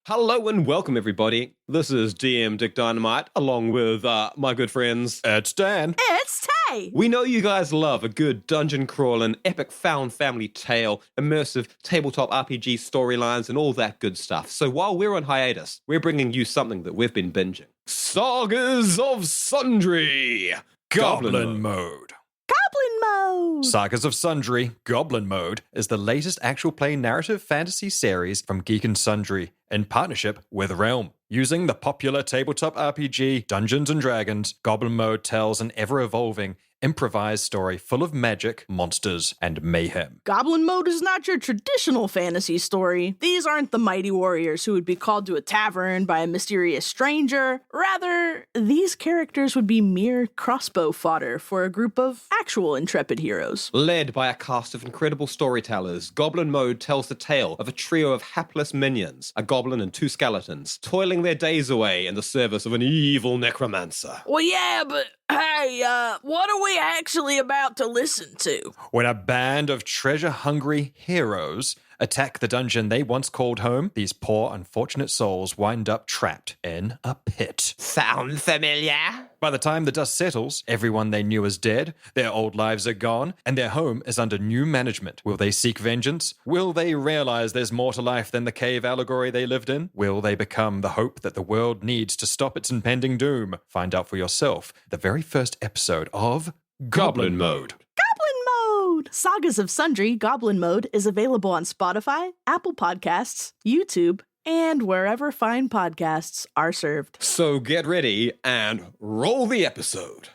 Hello and welcome, everybody. This is DM Dick Dynamite, along with my good friends. It's Dan. It's Tay. We know you guys love a good dungeon crawling, epic found family tale, immersive tabletop RPG storylines, and all that good stuff. So while we're on hiatus, we're bringing you something that we've been binging. Sagas of Sundry. Goblin Mode. Goblin Mode. Sagas of Sundry, Goblin Mode, is the latest actual play narrative fantasy series from Geek Sundry in partnership with Realm. Using the popular tabletop RPG Dungeons Dragons, Goblin Mode tells an ever-evolving, improvised story full of magic, monsters, and mayhem. Goblin Mode is not your traditional fantasy story. These aren't the mighty warriors who would be called to a tavern by a mysterious stranger. Rather, these characters would be mere crossbow fodder for a group of actual intrepid heroes. Led by a cast of incredible storytellers, Goblin Mode tells the tale of a trio of hapless minions, a goblin and two skeletons, toiling their days away in the service of an evil necromancer. Well, yeah, but hey, what are we actually about to listen to? When a band of treasure-hungry heroes attack the dungeon they once called home, these poor, unfortunate souls wind up trapped in a pit. Sound familiar? By the time the dust settles, everyone they knew is dead, their old lives are gone, and their home is under new management. Will they seek vengeance? Will they realize there's more to life than the cave allegory they lived in? Will they become the hope that the world needs to stop its impending doom? Find out for yourself the very first episode of Goblin Mode. Goblin Mode! Sagas of Sundry, Goblin Mode is available on Spotify, Apple Podcasts, YouTube, and wherever fine podcasts are served. So get ready and roll the episode.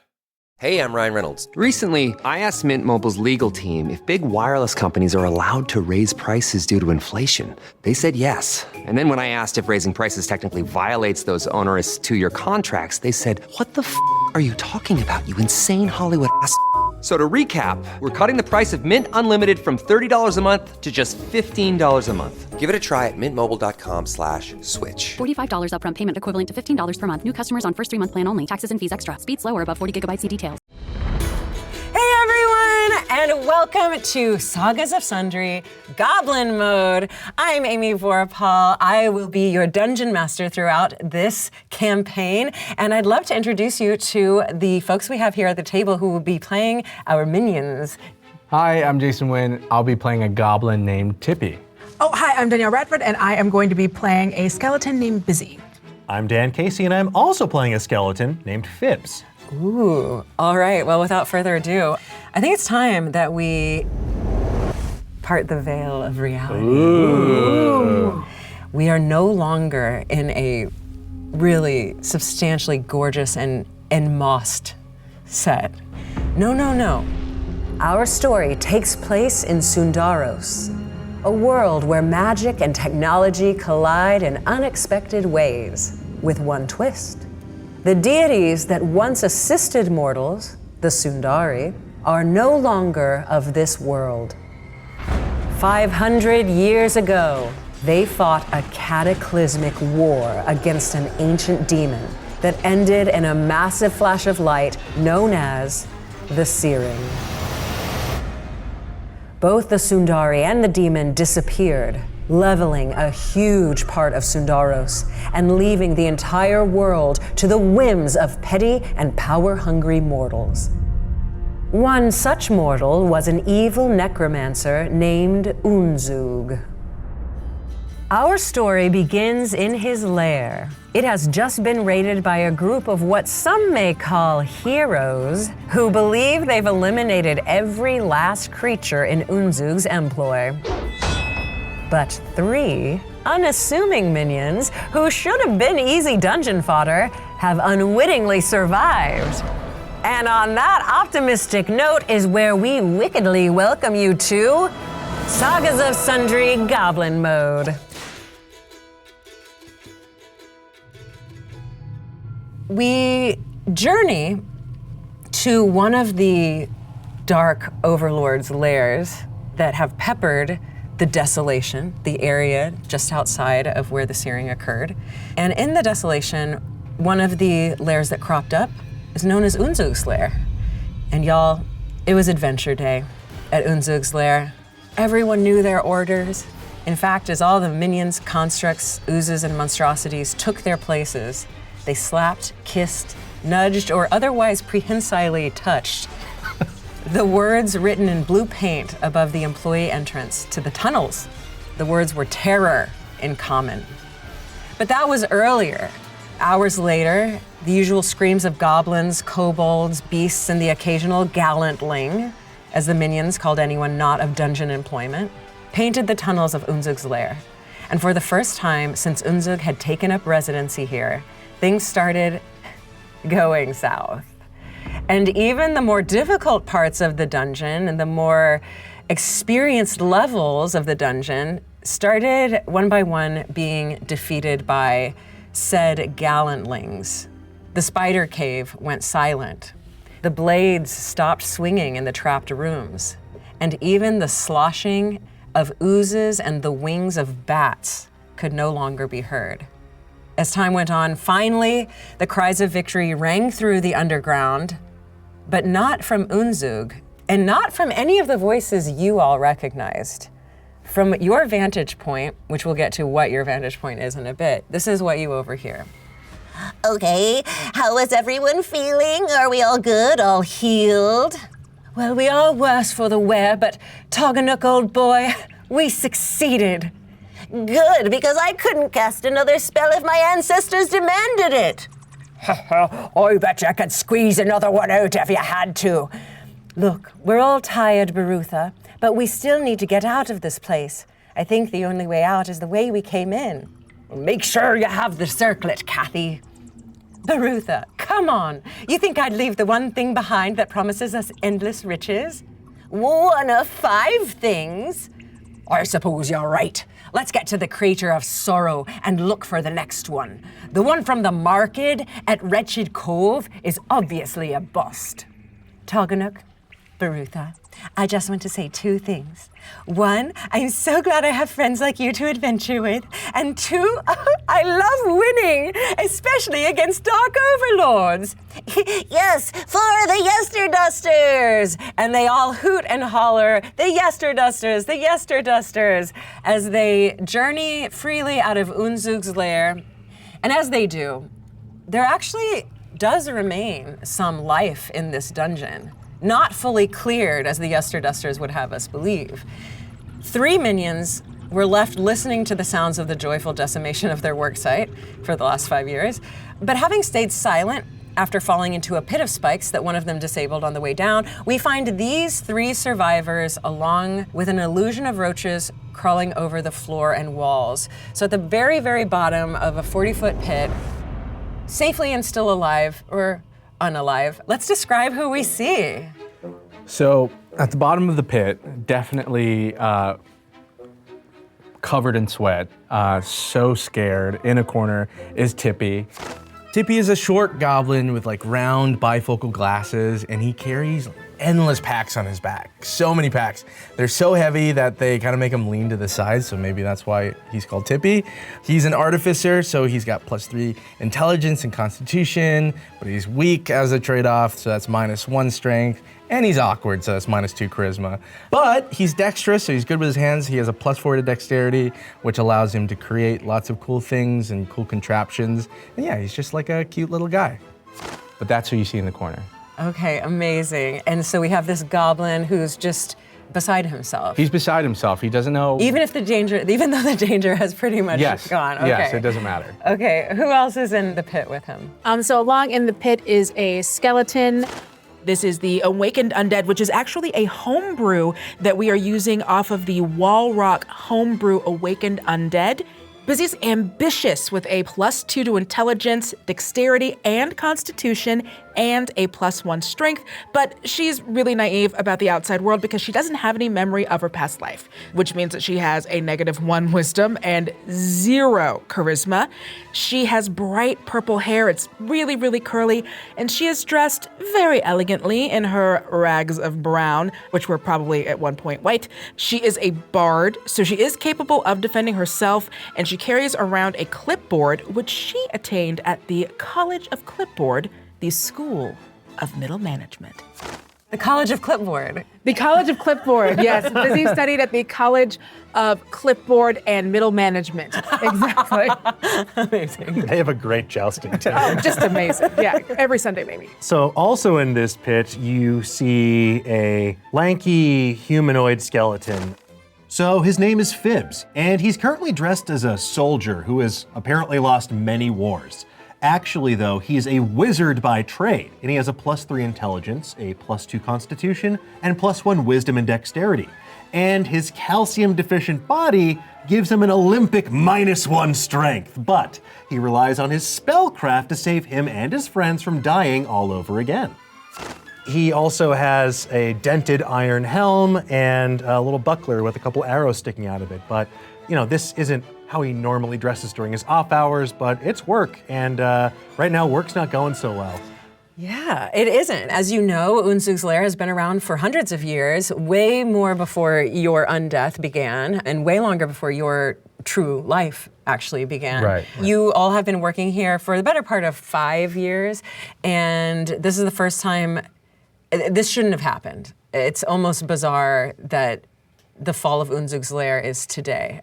Hey, I'm Ryan Reynolds. Recently, I asked Mint Mobile's legal team if big wireless companies are allowed to raise prices due to inflation. They said yes. And then when I asked if raising prices technically violates those onerous two-year contracts, they said, "What the f*** are you talking about, you insane Hollywood ass?" So to recap, we're cutting the price of Mint Unlimited from $30 a month to just $15 a month. Give it a try at mintmobile.com/switch. $45 upfront payment equivalent to $15 per month. New customers on first 3-month plan only. Taxes and fees extra. Speed slower above 40 gigabytes. See details. Hey everyone, and welcome to Sagas of Sundry, Goblin Mode. I'm Amy Vorpahl. I will be your dungeon master throughout this campaign, and I'd love to introduce you to the folks we have here at the table who will be playing our minions. Hi, I'm Jason Nguyen. I'll be playing a goblin named Tippy. Oh, hi, I'm Danielle Radford, and I am going to be playing a skeleton named Busy. I'm Dan Casey, and I'm also playing a skeleton named Phibbs. Ooh, all right, well, without further ado, I think it's time that we part the veil of reality. Ooh. We are no longer in a really substantially gorgeous and mossed set. No. Our story takes place in Sundaros, a world where magic and technology collide in unexpected ways, with one twist. The deities that once assisted mortals, the Sundari, are no longer of this world. 500 years ago, they fought a cataclysmic war against an ancient demon that ended in a massive flash of light known as the Searing. Both the Sundari and the demon disappeared, leveling a huge part of Sundaros and leaving the entire world to the whims of petty and power-hungry mortals. One such mortal was an evil necromancer named Unzug. Our story begins in his lair. It has just been raided by a group of what some may call heroes who believe they've eliminated every last creature in Unzug's employ. But 3 unassuming minions, who should have been easy dungeon fodder, have unwittingly survived. And on that optimistic note is where we wickedly welcome you to Sagas of Sundry, Goblin Mode. We journey to one of the dark overlord's lairs that have peppered the desolation, the area just outside of where the searing occurred. And in the desolation, one of the lairs that cropped up is known as Unzug's lair. And y'all, it was adventure day at Unzug's lair. Everyone knew their orders. In fact, as all the minions, constructs, oozes, and monstrosities took their places, they slapped, kissed, nudged, or otherwise prehensilely touched the words written in blue paint above the employee entrance to the tunnels. The words were terror in common. But that was earlier. Hours later, the usual screams of goblins, kobolds, beasts, and the occasional gallantling, as the minions called anyone not of dungeon employment, painted the tunnels of Unzug's lair. And for the first time since Unzug had taken up residency here, things started going south. And even the more difficult parts of the dungeon and the more experienced levels of the dungeon started one by one being defeated by said gallantlings. The spider cave went silent. The blades stopped swinging in the trapped rooms. And even the sloshing of oozes and the wings of bats could no longer be heard. As time went on, finally, the cries of victory rang through the underground, but not from Unzug, and not from any of the voices you all recognized. From your vantage point, which we'll get to what your vantage point is in a bit, this is what you overhear. Okay, how is everyone feeling? Are we all good, all healed? Well, we are worse for the wear, but Toganuk, old boy, we succeeded. Good, because I couldn't cast another spell if my ancestors demanded it. I bet you could squeeze another one out if you had to. Look, we're all tired, Barutha, but we still need to get out of this place. I think the only way out is the way we came in. Make sure you have the circlet, Kathy. Barutha, come on. You think I'd leave the one thing behind that promises us endless riches? One of 5 things. I suppose you're right. Let's get to the Crater of Sorrow and look for the next one. The one from the market at Wretched Cove is obviously a bust. Toganuk, Barutha, I just want to say 2 things. 1, I'm so glad I have friends like you to adventure with. And 2, I love winning, especially against dark overlords. Yes, for the Yesterdusters! And they all hoot and holler, the Yesterdusters, the Yesterdusters, as they journey freely out of Unzug's lair. And as they do, there actually does remain some life in this dungeon. Not fully cleared, as the Yesterdusters would have us believe. 3 minions were left listening to the sounds of the joyful decimation of their worksite for the last 5 years, but having stayed silent after falling into a pit of spikes that one of them disabled on the way down, we find these 3 survivors along with an illusion of roaches crawling over the floor and walls. So at the very, very bottom of a 40-foot pit, safely and still alive, or unalive. Let's describe who we see. So at the bottom of the pit, definitely covered in sweat, so scared, in a corner, is Tippy. Tippy is a short goblin with like round bifocal glasses, and he carries endless packs on his back. So many packs. They're so heavy that they kind of make him lean to the side, so maybe that's why he's called Tippy. He's an artificer, so he's got +3 intelligence and constitution, but he's weak as a trade-off, so that's -1 strength. And he's awkward, so that's -2 charisma. But he's dexterous, so he's good with his hands. He has a +4 to dexterity, which allows him to create lots of cool things and cool contraptions. And yeah, he's just like a cute little guy. But that's who you see in the corner. Okay, amazing. And so we have this goblin who's just beside himself. He's beside himself. He doesn't know. Even though the danger has pretty much gone. Okay. Yes, it doesn't matter. Okay, who else is in the pit with him? So along in the pit is a skeleton. This is the Awakened Undead, which is actually a homebrew that we are using off of the Wall Rock Homebrew Awakened Undead. Busy's ambitious with a +2 to intelligence, dexterity, and constitution, and a +1 strength, but she's really naive about the outside world because she doesn't have any memory of her past life, which means that she has a -1 wisdom and 0 charisma. She has bright purple hair, it's really, really curly, and she is dressed very elegantly in her rags of brown, which were probably at one point white. She is a bard, so she is capable of defending herself, and she carries around a clipboard, which she attained at the College of Clipboard, the School of Middle Management. The College of Clipboard. The College of Clipboard, yes. Busy studied at the College of Clipboard and Middle Management. Exactly. Amazing. They have a great jousting team. Oh, just amazing. Yeah, every Sunday maybe. So also in this pit, you see a lanky humanoid skeleton. So his name is Phibbs, and he's currently dressed as a soldier who has apparently lost many wars. Actually, though, he is a wizard by trade, and he has a +3 intelligence, a +2 constitution, and +1 wisdom and dexterity. And his calcium-deficient body gives him an Olympic -1 strength, but he relies on his spellcraft to save him and his friends from dying all over again. He also has a dented iron helm and a little buckler with a couple arrows sticking out of it, but this isn't how he normally dresses during his off hours, but it's work, and right now work's not going so well. Yeah, it isn't. As you know, Unzug's Lair has been around for hundreds of years, way more before your undeath began, and way longer before your true life actually began. Right. You all have been working here for the better part of 5 years, and this is the first time. This shouldn't have happened. It's almost bizarre that the fall of Unzug's Lair is today.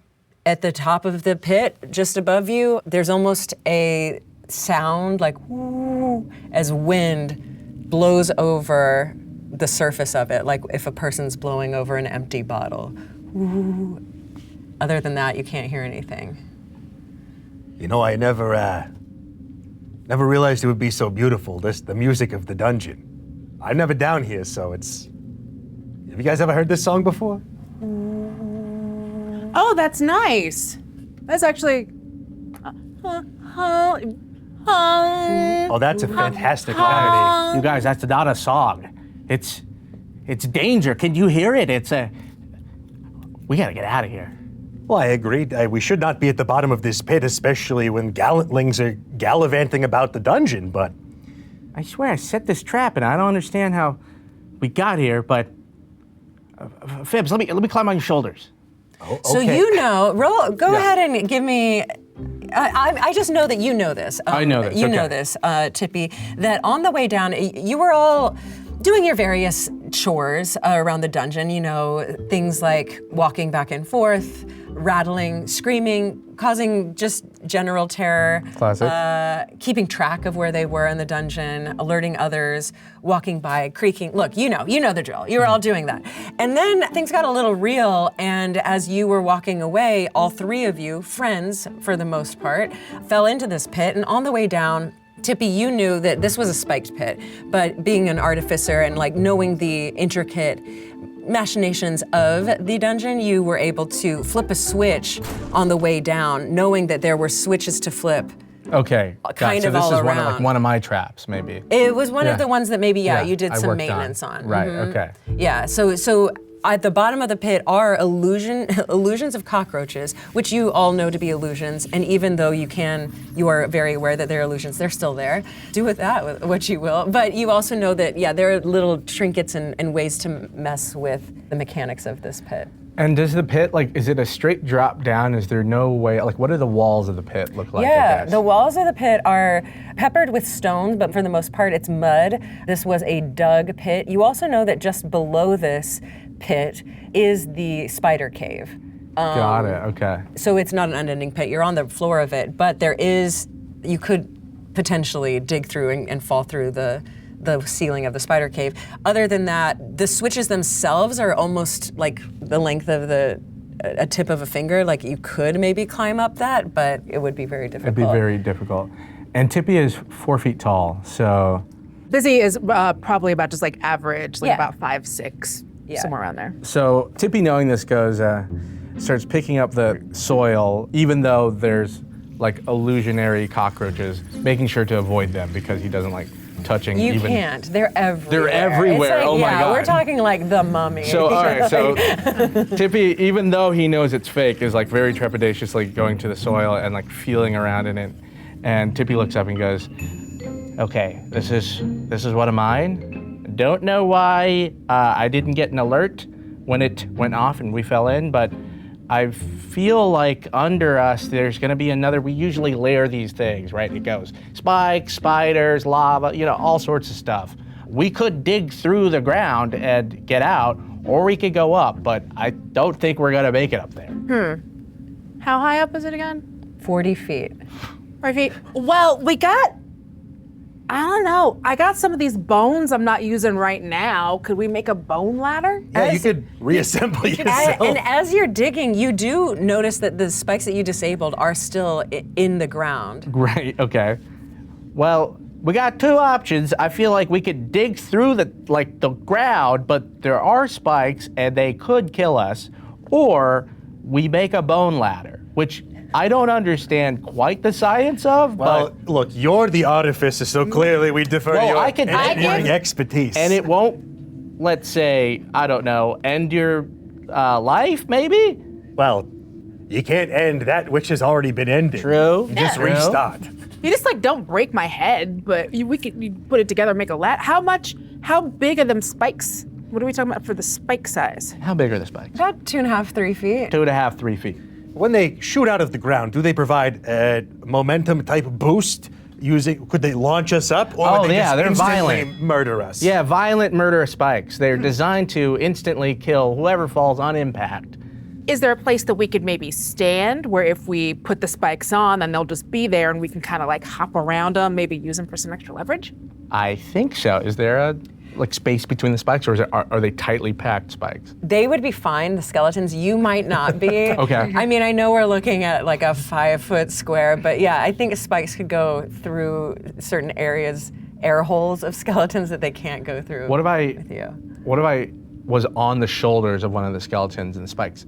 At the top of the pit, just above you, there's almost a sound like whoo, as wind blows over the surface of it, like if a person's blowing over an empty bottle. Whoo. Other than that, you can't hear anything. I never realized it would be so beautiful, the music of the dungeon. I'm never down here, so it's... Have you guys ever heard this song before? Oh, that's nice. That's actually... Oh, that's a fantastic melody. You guys, that's not a song. It's danger. Can you hear it? We gotta get out of here. Well, I agreed. We should not be at the bottom of this pit, especially when gallantlings are gallivanting about the dungeon, but... I swear I set this trap, and I don't understand how we got here, but... Phibbs, let me climb on your shoulders. Oh, okay. So go ahead and give me... I just know that you know this. I know this, You okay. know this, Tippy, that on the way down, you were all doing your various chores around the dungeon, things like walking back and forth, rattling, screaming, causing just general terror. Classic. Keeping track of where they were in the dungeon, alerting others, walking by, creaking. Look, you know the drill. You were all doing that. And then things got a little real, and as you were walking away, all three of you, friends for the most part, fell into this pit, and on the way down, Tippy, you knew that this was a spiked pit, but being an artificer and knowing the intricate machinations of the dungeon, you were able to flip a switch on the way down, knowing that there were switches to flip. Okay. Kind of so this all is around. one of my traps, maybe. It was one of the ones that maybe, Yeah, you did I some worked maintenance on. Right, Mhm. okay. Yeah, so at the bottom of the pit are illusions of cockroaches, which you all know to be illusions, and even though you are very aware that they're illusions, they're still there. Do with that what you will. But you also know that, there are little trinkets and ways to mess with the mechanics of this pit. And does the pit, is it a straight drop down? Is there no way, what do the walls of the pit look like, I Yeah, guess? the walls of the pit are peppered with stones, but for the most part it's mud. This was a dug pit. You also know that just below this pit is the spider cave. Got it, okay. So it's not an unending pit. You're on the floor of it, but you could potentially dig through and fall through the ceiling of the spider cave. Other than that, the switches themselves are almost like the length of a tip of a finger. You could maybe climb up that, but it would be very difficult. It'd be very difficult. And Tippy is 4 feet tall, so... Busy is probably about just average, Yeah. about 5'6", somewhere around there. So Tippy, knowing this, starts picking up the soil, even though there's illusionary cockroaches, making sure to avoid them because he doesn't like touching You even... can't. They're everywhere. They're everywhere. It's Oh my God. We're talking the mummy. So, all right, so Tippy, even though he knows it's fake, is very trepidatiously going to the soil and feeling around in it. And Tippy looks up and goes, okay, this is one of mine. Don't know why I didn't get an alert when it went off and we fell in, but I feel like under us there's gonna be another, we usually layer these things, right? It goes spikes, spiders, lava, all sorts of stuff. we could dig through the ground and get out, or we could go up, but I don't think we're gonna make it up there. How high up is it again? 40 feet. 40 feet. Well, I don't know. I got some of these bones I'm not using right now. Could we make a bone ladder? Yeah, you could reassemble yourself. And as you're digging, you do notice that the spikes that you disabled are still in the ground. Right, okay. Well, we got two options. I feel like we could dig through the ground, but there are spikes and they could kill us, or we make a bone ladder, which I don't understand quite the science of. Well, look, you're the artificer, so clearly we defer to your engineering expertise. And it won't, let's say, I don't know, end your life, maybe? Well, you can't end that which has already been ended. True. You just restart. You just don't break my head, but we could put it together and make a ladder. How big are them spikes? What are we talking about for the spike size? How big are the spikes? About 2.5, 3 feet. 2.5, 3 feet. When they shoot out of the ground, do they provide a momentum type boost? Could they launch us up, or would they just they're instantly violent. murder us? Yeah, violent murder spikes. They're designed to instantly kill whoever falls on impact. Is there a place that we could maybe stand where if we put the spikes on, then they'll just be there and we can kind of hop around them, maybe use them for some extra leverage? I think so. Is there a space between the spikes, or are they tightly packed spikes? They would be fine, the skeletons. You might not be. Okay. I mean, I know we're looking at a 5-foot square, but yeah, I think spikes could go through certain areas, air holes of skeletons that they can't go through. What if with I was on the shoulders of one of the skeletons and the spikes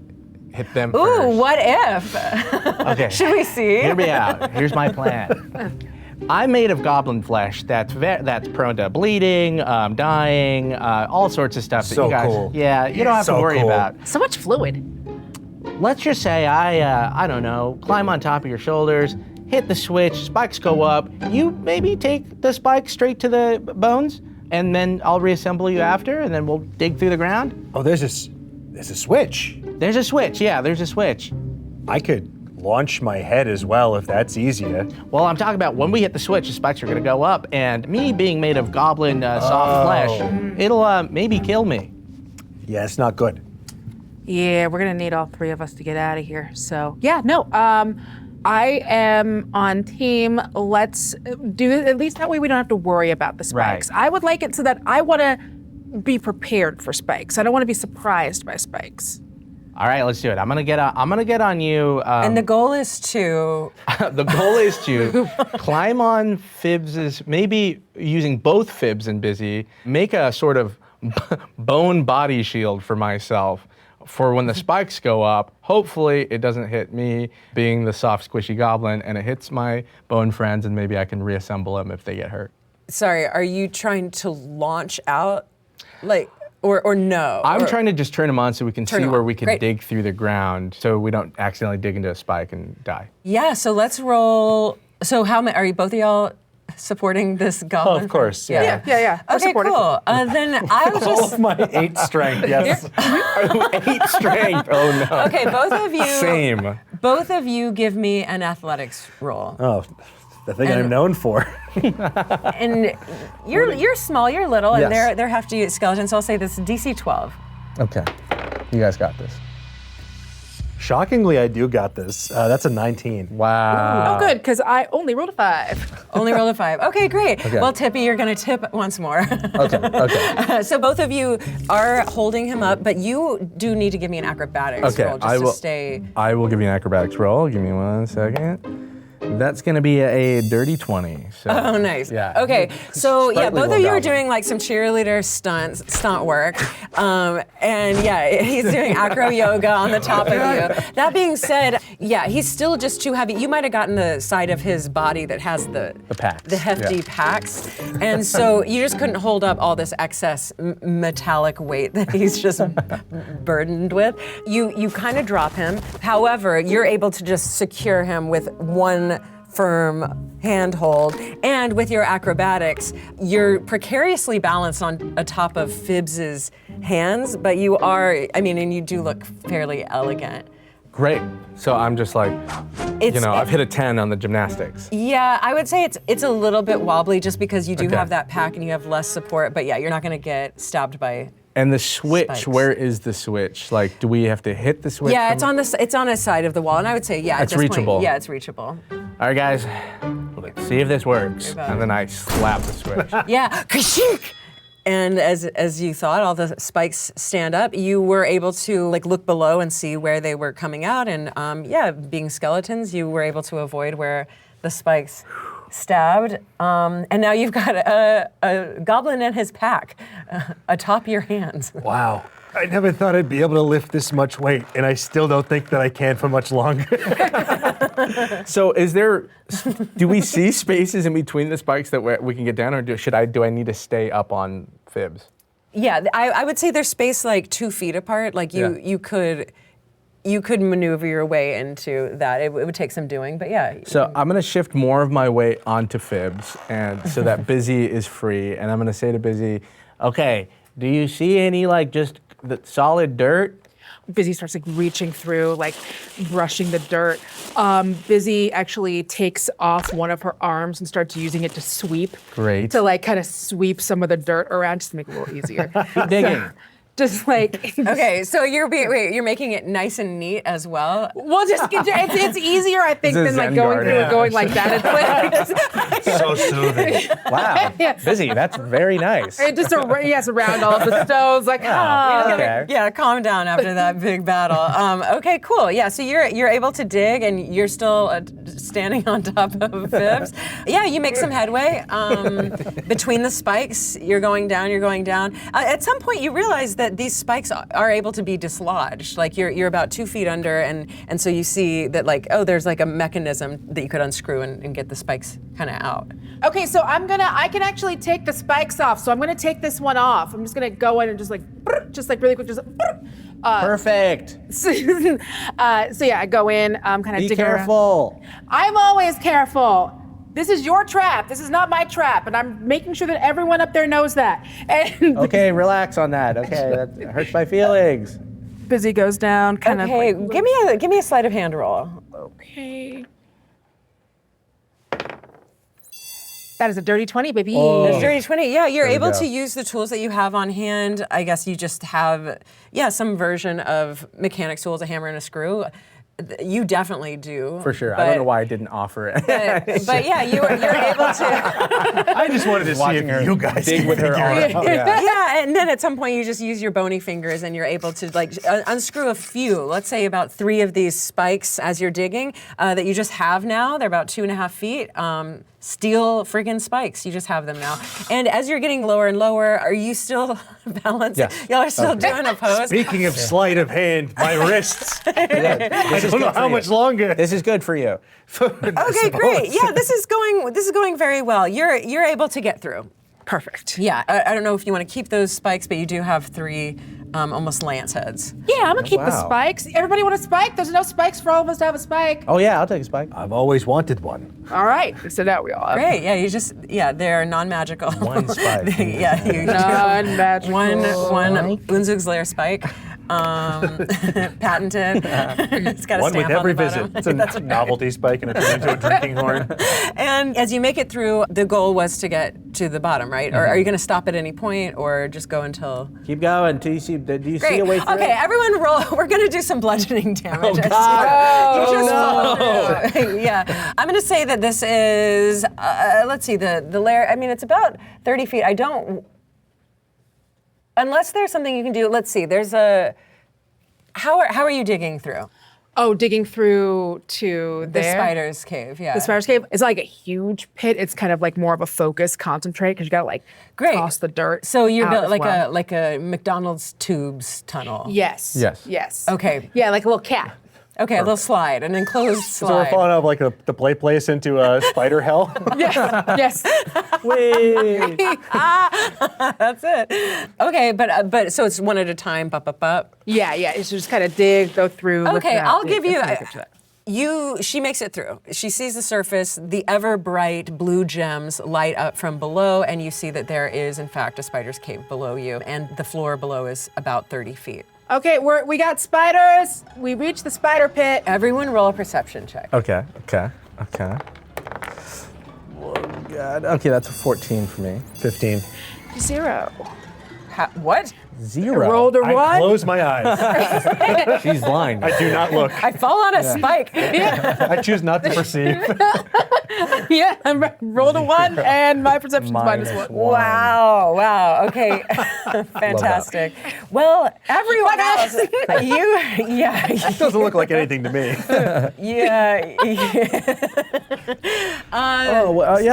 hit them Ooh, first? what if? Okay. Should we see? Hear me out. Here's my plan. I'm made of goblin flesh that's prone to bleeding, dying, all sorts of stuff that So you guys, cool. yeah, you don't have to So worry cool. about. So much fluid. Let's just say I don't know, climb on top of your shoulders, hit the switch, spikes go up. You maybe take the spikes straight to the bones, and then I'll reassemble you after, and then we'll dig through the ground. Oh, there's a switch. There's a switch, yeah, there's a switch. I could launch my head as well if that's easier. Well, I'm talking about when we hit the switch, the spikes are gonna go up, and me being made of goblin soft flesh, it'll maybe kill me. Yeah, it's not good. Yeah, we're gonna need all three of us to get out of here. So yeah, no, I am on team. Let's do it, at least that way we don't have to worry about the spikes. Right. I would like it so that I wanna be prepared for spikes. I don't wanna be surprised by spikes. All right, let's do it. I'm gonna get on you. And the goal is to... The goal is to climb on Phibbs's, maybe using both Phibbs and Busy, make a sort of bone body shield for myself for when the spikes go up. Hopefully it doesn't hit me being the soft, squishy goblin, and it hits my bone friends, and maybe I can reassemble them if they get hurt. Sorry, are you trying to launch out? Or no? I'm trying to just turn them on so we can see them where on. we can Great. dig through the ground so we don't accidentally dig into a spike and die. Yeah, so let's roll. So how many, are you both of y'all supporting this goblin? of course, Yeah. We're Okay, supportive. cool. Then I'll All just... of my 8 strength, yes. 8 strength, oh no. Okay, both of you... Same. Both of you give me an athletics roll. Oh, the thing I'm known for. And you're small, you're little, and Yes. they're hefty skeletons, so I'll say this is DC 12. Okay, you guys got this. Shockingly, I do got this. That's a 19. Wow. Oh, good, because I only rolled a 5. Only rolled a 5. Okay, great. Okay. Well, Tippy, you're going to tip once more. Okay. So both of you are holding him up, but you do need to give me an acrobatics Okay, roll just to stay. I will give you an acrobatics roll. Give me 1 second. That's gonna be a dirty 20. So. Oh, nice. Yeah. Okay, so yeah, Sprightly both of you are goblin. doing like some cheerleader stunt work, and yeah, he's doing acro yoga on the top of you. That being said, yeah, he's still just too heavy. You might have gotten the side of his body that has the packs, the hefty yeah. packs, and so you just couldn't hold up all this excess metallic weight that he's just burdened with. You kind of drop him. However, you're able to just secure him with one firm handhold, and with your acrobatics, you're precariously balanced on atop of Phibbs's hands, but you are, I mean, and you do look fairly elegant. Great. So I'm just like, I've hit a 10 on the gymnastics. Yeah, I would say it's a little bit wobbly just because you do Okay. have that pack and you have less support, but yeah, you're not gonna get stabbed by. And the switch, Spikes. where is the switch? Like, do we have to hit the switch? Yeah, from- it's on a side of the wall, and I would say, yeah, at It's this reachable. point, yeah, it's reachable. All right, guys, let's see if this works. And then I slap the switch. Yeah, ka-shink! And as you thought, all the spikes stand up. You were able to look below and see where they were coming out, and being skeletons, you were able to avoid where the spikes stabbed. And now you've got a goblin and his pack atop your hands. Wow. I never thought I'd be able to lift this much weight, and I still don't think that I can for much longer. So do we see spaces in between the spikes that we can get down, or do I need to stay up on Fibs? Yeah, I would say there's space 2 feet apart. You could maneuver your way into that. It would take some doing, but yeah. So I'm gonna shift more of my weight onto Fibs, and so that Busy is free, and I'm gonna say to Busy, okay, do you see any just the solid dirt? Busy starts reaching through, brushing the dirt. Busy actually takes off one of her arms and starts using it to sweep. Great. To kind of sweep some of the dirt around just to make it a little easier. Keep digging. Just Okay, so you're making it nice and neat as well. Well, it's easier, I think, It's a than Zen going garden. through it going like that. It's So soothing. Wow, Busy, that's very nice. it just around all of the stones, Okay. Yeah, calm down after that big battle. Okay, cool. Yeah, so you're able to dig and you're still standing on top of Fibs. Yeah, you make some headway between the spikes. You're going down. At some point, you realize that these spikes are able to be dislodged. You're about 2 feet under, and so you see that there's a mechanism that you could unscrew and get the spikes kind of out. Okay, so I can actually take the spikes off. So I'm gonna take this one off. I'm just gonna go in and just really quick, Perfect. So yeah, I go in, kind of Be digging around. careful. I'm always careful. This is your trap. This is not my trap, and I'm making sure that everyone up there knows that. And Okay, relax on that. Okay, that hurts my feelings. Busy goes down, kind of. Okay, give me a sleight of hand roll. Okay. That is a dirty 20, baby. There's dirty 20. Yeah, you're There we able go. to use the tools that you have on hand. I guess you just have, some version of mechanics tools, a hammer and a screw. You definitely do. For sure. I don't know why I didn't offer it. But yeah, you're able to. I just wanted to see Watching her if you guys dig can with her figure arm. it out. Yeah, and then at some point you just use your bony fingers and you're able to unscrew a few, let's say about 3 of these spikes as you're digging that you just have now. They're about 2.5 feet. Steel friggin' spikes. You just have them now. And as you're getting lower and lower, are you still balanced? Yeah. Y'all are still doing a pose? Speaking of sleight of hand, my wrists. I don't know how much longer. This is good for you. Okay, great. Yeah, this is going very well. You're able to get through. Perfect. Yeah, I don't know if you want to keep those spikes, but you do have 3 almost lance heads. Yeah, I'm gonna keep the wow. spikes. Everybody want a spike? There's enough spikes for all of us to have a spike. Oh yeah, I'll take a spike. I've always wanted one. All right, so now we all have Great. Yeah, they're non-magical. One spike. Yeah, you non-magical. one Unzug's Lair spike. Patented. It's got a One stamp with every on the visit. bottom. It's a novelty spike and it turns into a drinking horn. And as you make it through, the goal was to get to the bottom, right? Or are you going to stop at any point, or just go until? Keep going until you see. Do you see Great. a way through? Okay, everyone roll. We're going to do some bludgeoning damage. Oh, God. You just fall through. Yeah. I'm going to say that this is, let's see, the lair, it's about 30 feet. Unless there's something you can do, let's see, there's how are you digging through? Oh, digging through to The there? spider's cave, yeah. The spider's cave is like a huge pit. It's kind of more of a focus, concentrate, because you gotta Great. toss the dirt. So you're out built as like well. a McDonald's tubes tunnel. Yes. Yes. Yes. Okay. Yeah, like a little cat. Okay, a little slide, an enclosed So we're slide. falling out of the play place into spider hell. Yes. Wait. That's it. Okay, but so it's one at a time, up. Yeah. It's just kind of dig, go through. look Okay, around. I'll give you. Let's get to that. She makes it through. She sees the surface. The ever bright blue gems light up from below, and you see that there is, in fact, a spider's cave below you, and the floor below is about 30 feet. Okay, we got spiders. We reached the spider pit. Everyone roll a perception check. Okay. Oh, God. Okay, that's a 14 for me. 15. 0. What? 0. Rolled a I 1. close my eyes. She's blind. I do not look. I fall on a spike. I choose not to perceive. Yeah, I rolled a 1, and my perception's -1. Wow. Okay. Fantastic. Well, everyone else, It doesn't look like anything to me. Yeah,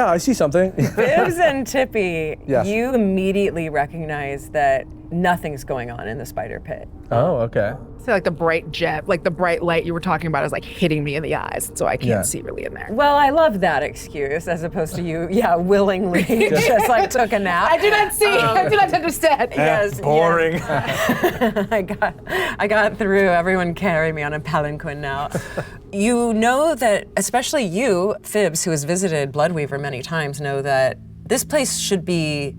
I see something. Bibs and Tippy, Yes. you immediately recognize that nothing's going on in the spider pit. Oh, okay. So like the bright light you were talking about is like hitting me in the eyes, so I can't see really in there. Well, I love that excuse as opposed to you, willingly just like took a nap. I do not see. I do not understand. Yes, Boring. I got through. Everyone carry me on a palanquin now. You know that, especially you, Phibbs, who has visited Bloodweaver many times, know that this place should be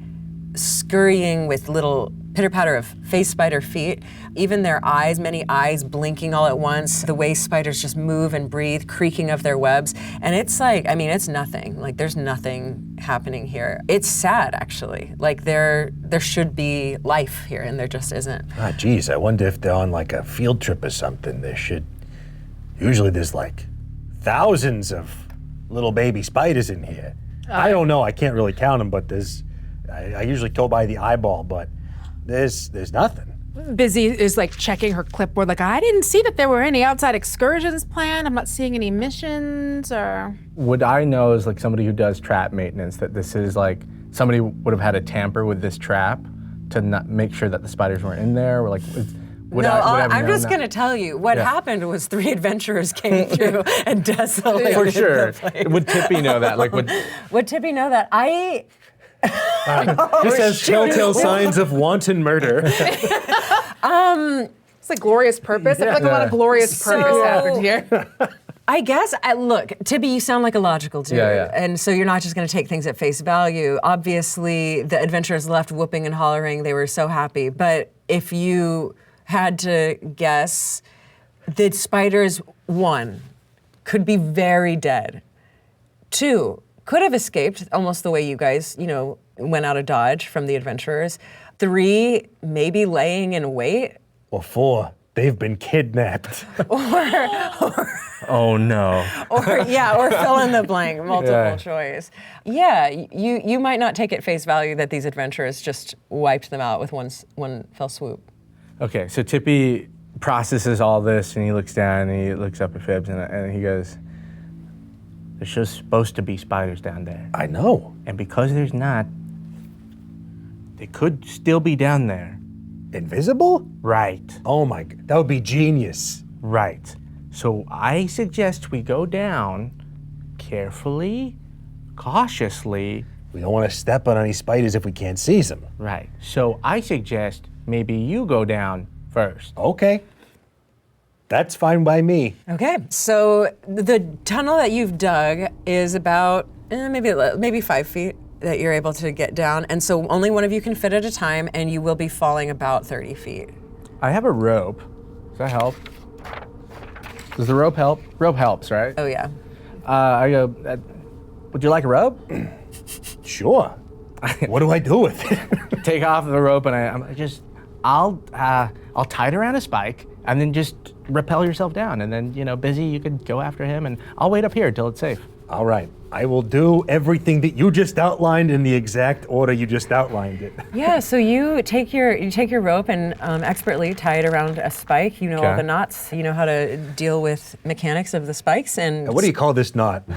scurrying with little pitter-patter of face spider feet, even their eyes, many eyes blinking all at once, the way spiders just move and breathe, creaking of their webs. And it's like, it's nothing. Like, there's nothing happening here. It's sad, actually. Like, there should be life here, and there just isn't. Geez, I wonder if they're on like a field trip or something. Usually there's like thousands of little baby spiders in here. I don't know, I can't really count them, but I usually go by the eyeball, but there's nothing. Busy is like checking her clipboard. Like, I didn't see that there were any outside excursions planned. I'm not seeing any missions or. Would I know, as like somebody who does trap maintenance, that this is like somebody would have had to tamper with this trap to not make sure that the spiders weren't in there? Or like, I'm just going to tell you, what happened was 3 adventurers came through and desolated For sure. the place. Would Tippy know that? Like, Would Tippy know that? This has telltale signs of wanton murder. It's like glorious purpose. I feel like a lot of glorious purpose happened here. I guess, look, Tibby, you sound like a logical dude. Yeah. And so you're not just going to take things at face value. Obviously, the adventurers left whooping and hollering. They were so happy. But if you had to guess, the spiders, 1, could be very dead. 2, could have escaped almost the way you guys, went out of Dodge from the adventurers. 3, maybe laying in wait. Or 4, they've been kidnapped. oh no. Or fill in the blank, multiple choice. Yeah, you might not take at face value that these adventurers just wiped them out with one fell swoop. Okay, so Tippy processes all this and he looks down and he looks up at Phibbs and he goes, "There's just supposed to be spiders down there. I know. And because there's not, they could still be down there." Invisible? Right. Oh my God, that would be genius. Right. So I suggest we go down carefully, cautiously. We don't want to step on any spiders if we can't seize them. Right. So I suggest maybe you go down first. Okay. That's fine by me. Okay, so the tunnel that you've dug is about maybe 5 feet that you're able to get down, and so only one of you can fit at a time, and you will be falling about 30 feet. I have a rope. Does that help? Does the rope help? Rope helps, right? Oh yeah. I go, would you like a rope? Sure. What do I do with it? Take off the rope and I'll tie it around a spike and then just rappel yourself down, and then, Busy, you could go after him, and I'll wait up here till it's safe. All right. I will do everything that you just outlined in the exact order you just outlined it. Yeah, so you take your rope and expertly tie it around a spike. You know all the knots. You know how to deal with mechanics of the spikes. And What do you call this knot?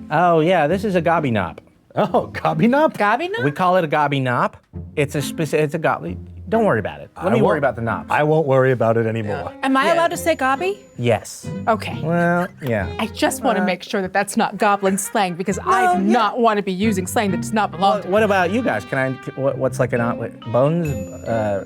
Oh yeah, this is a gobby knop. Oh, gobby knot? Gobby knot? We call it a gobby knop. It's a gobby. Don't worry about it. Let me worry about the knops. I won't worry about it anymore. Am I allowed to say gobby? Yes. Okay. Well, yeah. I just want to make sure that that's not goblin slang, because I do not want to be using slang that does not belong to me. What about you guys? What's like bones?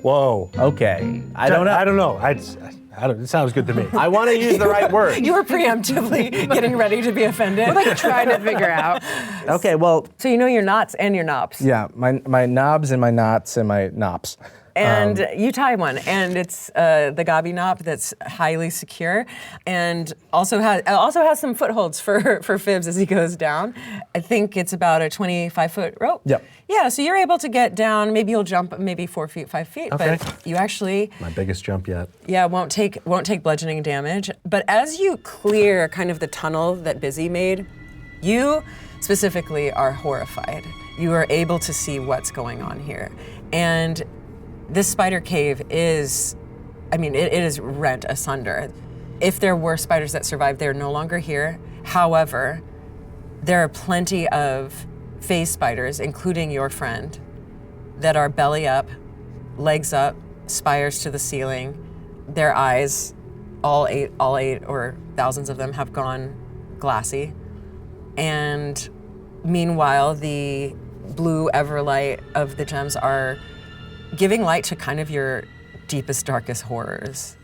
Whoa. Okay. I don't know. It sounds good to me. I want to use the right word. You were preemptively getting ready to be offended. We're like trying to figure out. Okay, well. So you know your knots and your knops. Yeah, my knobs and my knots and my knops. And you tie one, and it's the gobby knot that's highly secure, and also has some footholds for Fibs as he goes down. I think it's about a 25-foot rope. Yep. Yeah, so you're able to get down. Maybe you'll jump maybe 4 feet, 5 feet, Okay. but you actually My biggest jump yet. won't take bludgeoning damage. But as you clear kind of the tunnel that Busy made, you specifically are horrified. You are able to see what's going on here, and this spider cave is, it is rent asunder. If there were spiders that survived, they're no longer here. However, there are plenty of phase spiders, including your friend, that are belly up, legs up, spires to the ceiling. Their eyes, all eight or thousands of them, have gone glassy. And meanwhile, the blue everlight of the gems are giving light to kind of your deepest, darkest horrors.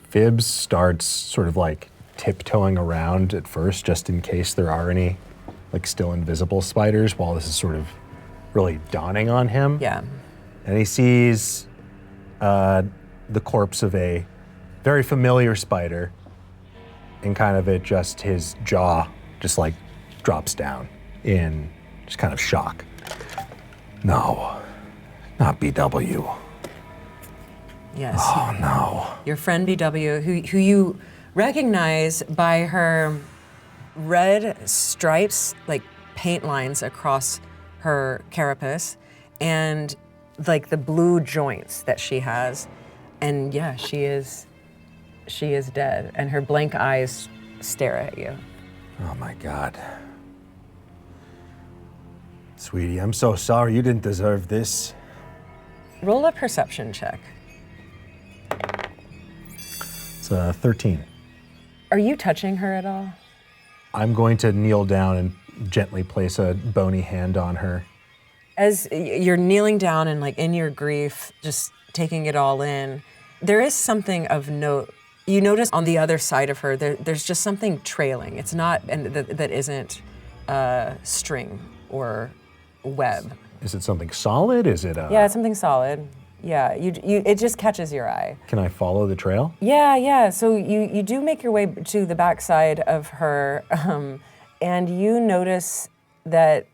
Fibs starts sort of like tiptoeing around at first, just in case there are any like still invisible spiders, while this is sort of really dawning on him. Yeah. And he sees the corpse of a very familiar spider, and kind of his jaw just like drops down in just kind of shock. No, not BW. Yes. Oh no. Your friend BW, who you recognize by her red stripes, like paint lines across her carapace, and like the blue joints that she has. And yeah, she is dead, and her blank eyes stare at you. Oh my God. Sweetie, I'm so sorry. You didn't deserve this. Roll a perception check. It's 13. Are you touching her at all? I'm going to kneel down and gently place a bony hand on her. As you're kneeling down and like in your grief, just taking it all in, there is something of note. You notice on the other side of her, there's just something trailing. It's not, and that isn't string or web. Is it something solid? Is it Yeah, it's something solid. Yeah, it just catches your eye. Can I follow the trail? Yeah. So you do make your way to the backside of her, and you notice that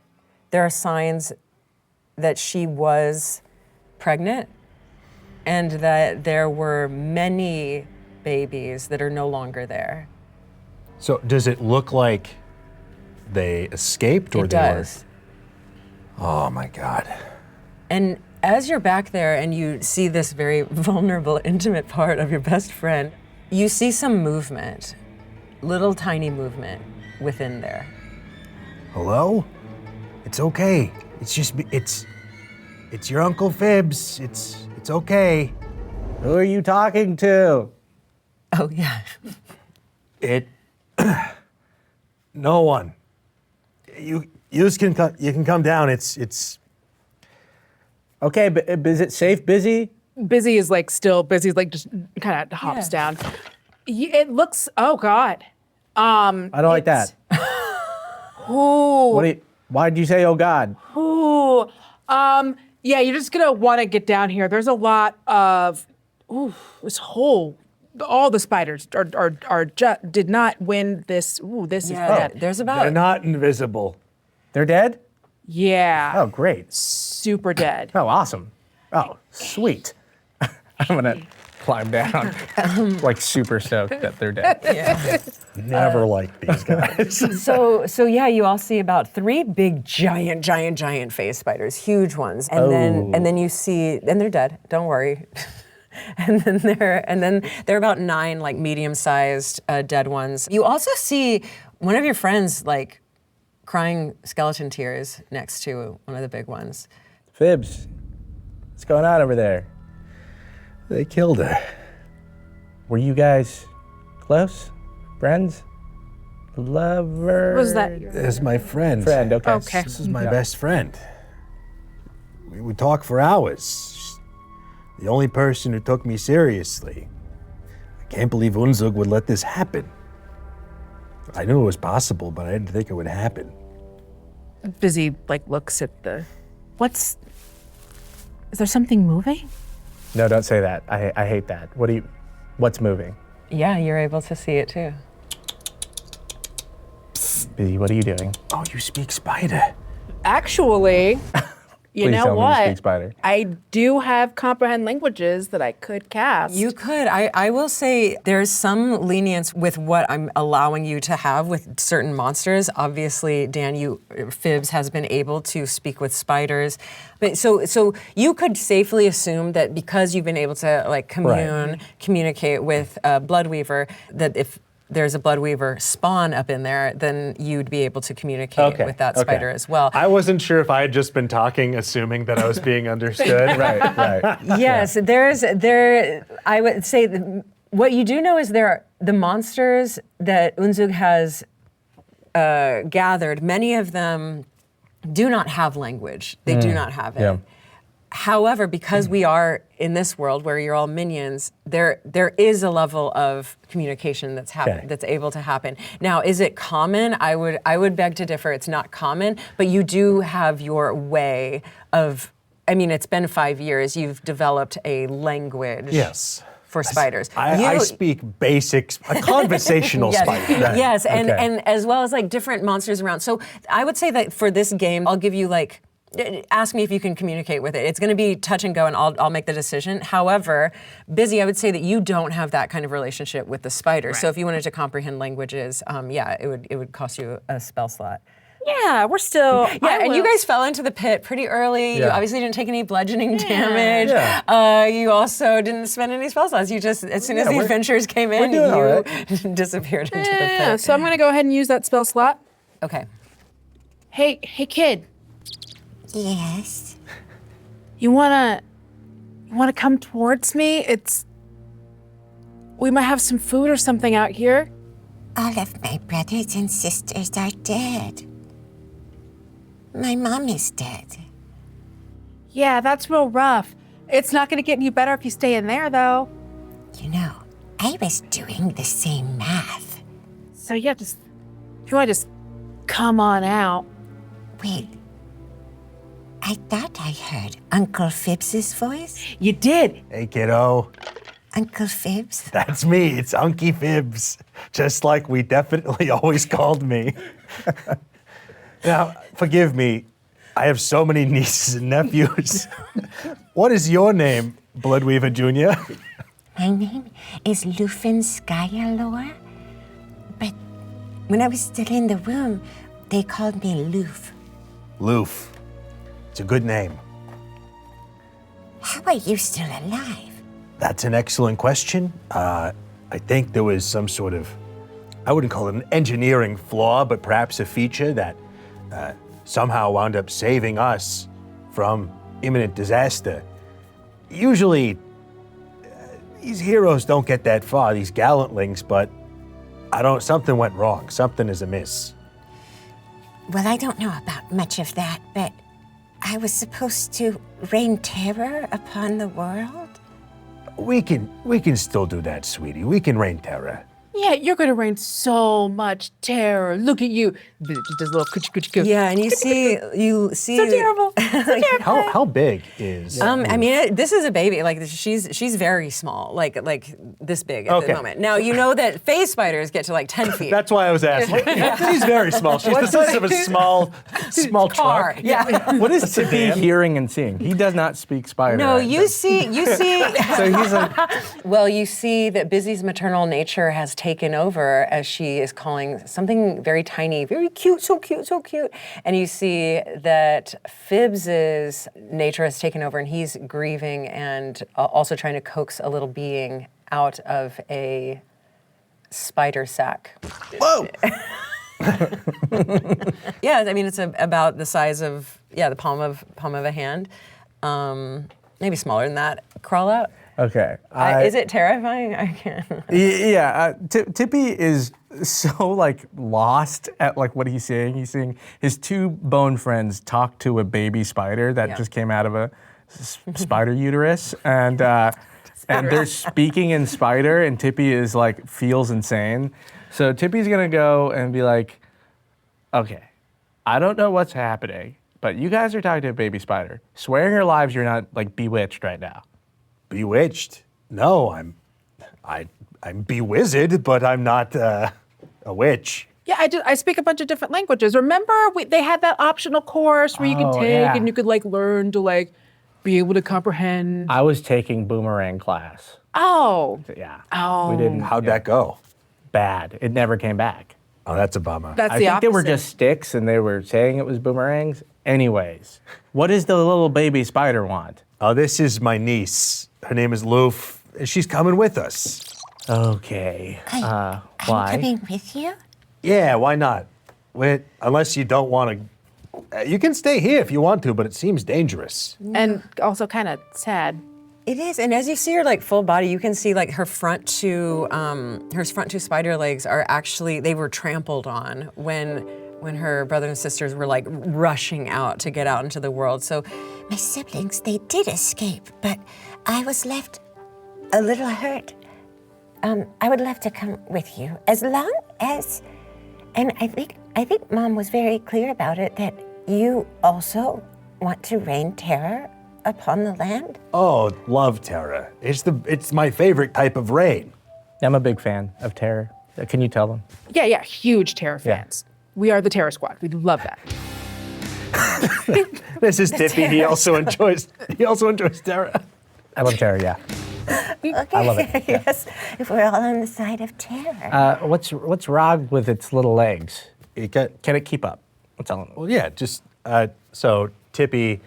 there are signs that she was pregnant, and that there were many babies that are no longer there. So does it look like they escaped, or It they does. were? Oh my God. And as you're back there and you see this very vulnerable, intimate part of your best friend, you see some movement, little tiny movement within there. Hello? It's okay. It's just it's your Uncle Fibs. It's okay. Who are you talking to? Oh yeah. No one. You can come down. It's Okay, but is it safe, Busy? Busy is like still, Busy's like just kind of hops down. It looks, oh God. I don't like that. Ooh. Why'd you say, oh God? Ooh. Yeah, you're just gonna want to get down here. There's a lot of, all the spiders did not win this. Ooh, this is bad. There's about They're not invisible. They're dead? Yeah. Oh, great. Super dead. Oh, awesome. Oh, sweet. I'm gonna climb down, like super stoked that they're dead. Never liked these guys. So yeah, you all see about 3 big, giant phase spiders, huge ones, and then you see, and they're dead. Don't worry. and then there are about 9 like medium-sized dead ones. You also see one of your friends like crying skeleton tears next to one of the big ones. Fibs, what's going on over there? They killed her. Were you guys close? Friends? Lovers? Was that That's my friend. Friend, okay. Okay. This is my best friend. We would talk for hours. She's the only person who took me seriously. I can't believe Unzug would let this happen. I knew it was possible, but I didn't think it would happen. Busy like looks at is there something moving? No, don't say that. I hate that. What's moving? Yeah, you're able to see it too. Busy, what are you doing? Oh, you speak spider. Actually, you Please know tell me you speak what? spider. I do have comprehend languages that I could cast. You could. I will say there's some lenience with what I'm allowing you to have with certain monsters. Obviously, Dan, Fibs has been able to speak with spiders. But so you could safely assume that because you've been able to like communicate with Bloodweaver, that if there's a Bloodweaver spawn up in there, then you'd be able to communicate with that spider as well. I wasn't sure if I had just been talking, assuming that I was being understood. Right. Yes, I would say what you do know is the monsters that Unzug has gathered, many of them do not have language. They do not have it. Yeah. However, because we are in this world where you're all minions, there is a level of communication that's able to happen. Now, is it common? I would beg to differ. It's not common, but you do have your way of. I mean, it's been 5 years. You've developed a language. Yes. For spiders. I speak basics, a conversational spider. Right. Yes, and as well as like different monsters around. So I would say that for this game, I'll give you like. Ask me if you can communicate with it. It's going to be touch and go, and I'll make the decision. However, Busy, I would say that you don't have that kind of relationship with the spider. Right. So if you wanted to comprehend languages, it would cost you a spell slot. Yeah, we're still. Yeah, and you guys fell into the pit pretty early. Yeah. You obviously didn't take any bludgeoning damage. Yeah. You also didn't spend any spell slots. You just, as soon as the adventurers came in, you disappeared into the pit. Yeah, so I'm going to go ahead and use that spell slot. Okay. Hey, kid. Yes. You wanna come towards me? We might have some food or something out here. All of my brothers and sisters are dead. My mom is dead. Yeah, that's real rough. It's not gonna get any better if you stay in there, though. You know, I was doing the same math. So yeah, if you wanna just come on out. Wait. I thought I heard Uncle Phibbs's voice. You did. Hey, kiddo. Uncle Phibbs? That's me. It's Unky Phibbs. Just like we definitely always called me. Now, forgive me. I have so many nieces and nephews. What is your name, Bloodweaver Jr.? My name is Lufin Skyalore. But when I was still in the womb, they called me Loof. Loof. It's a good name. How are you still alive? That's an excellent question. I think there was some sort of, I wouldn't call it an engineering flaw, but perhaps a feature that somehow wound up saving us from imminent disaster. Usually, these heroes don't get that far, these gallantlings, but something went wrong. Something is amiss. Well, I don't know about much of that, but I was supposed to rain terror upon the world? We can still do that, sweetie. We can rain terror. Yeah, you're gonna rain so much terror. Look at you. Just a little coochie. Yeah, and you see. So terrible. So terrible. How big is? I mean, this is a baby. Like she's very small, like this big at the moment. Now you know that phase spiders get to like 10 feet. That's why I was asking. She's very small. She's the size of a small car. truck. Yeah. What is Tippy hearing and seeing? He does not speak spider. No, you see. So he's like. Well, you see that Busy's maternal nature has taken over as she is calling something very tiny, very cute, so cute, so cute. And you see that Phibbs's nature has taken over and he's grieving and also trying to coax a little being out of a spider sack. Whoa! Yeah, I mean, it's about the size of, the palm of a hand. Maybe smaller than that. Crawl out. Okay. Is it terrifying? I can't. Yeah. Tippy is so like lost at like what he's seeing. He's seeing his two bone friends talk to a baby spider that just came out of a spider uterus, and they're speaking in spider, and Tippy is like feels insane. So Tippy's gonna go and be like, okay, I don't know what's happening, but you guys are talking to a baby spider. Swearing your lives you're not like bewitched right now. Bewitched? No, I'm bewizzed, but I'm not a witch. Yeah, I speak a bunch of different languages. Remember, they had that optional course where you could take and you could like learn to like be able to comprehend. I was taking boomerang class. Oh. Yeah. Oh. We didn't. How'd that go? Bad. It never came back. Oh, that's a bummer. That's I the think they were opposite. just sticks and they were saying it was boomerangs. Anyways, what does the little baby spider want? Oh, this is my niece. Her name is Loof. She's coming with us. Okay. Are you Why? coming with you? Yeah, why not? Wait, unless you don't want to. You can stay here if you want to, but it seems dangerous. And also kind of sad. It is, and as you see her like full body, you can see like her front two spider legs are actually, they were trampled on when her brothers and sisters were like rushing out to get out into the world. So My siblings, they did escape, but I was left a little hurt. I would love to come with you, as long as, and I think Mom was very clear about it, that you also want to rain terror upon the land. Oh, love terror. It's my favorite type of rain. I'm a big fan of terror. Can you tell them? Yeah, huge terror fans. We are the Terror Squad. We love that. This is Tippy. He also enjoys terror. I love terror, yeah. Okay. I love it. Yeah. Yes, if we're all on the side of terror. What's wrong with its little legs? Can it keep up? What's on it? Well, yeah, just so Tippy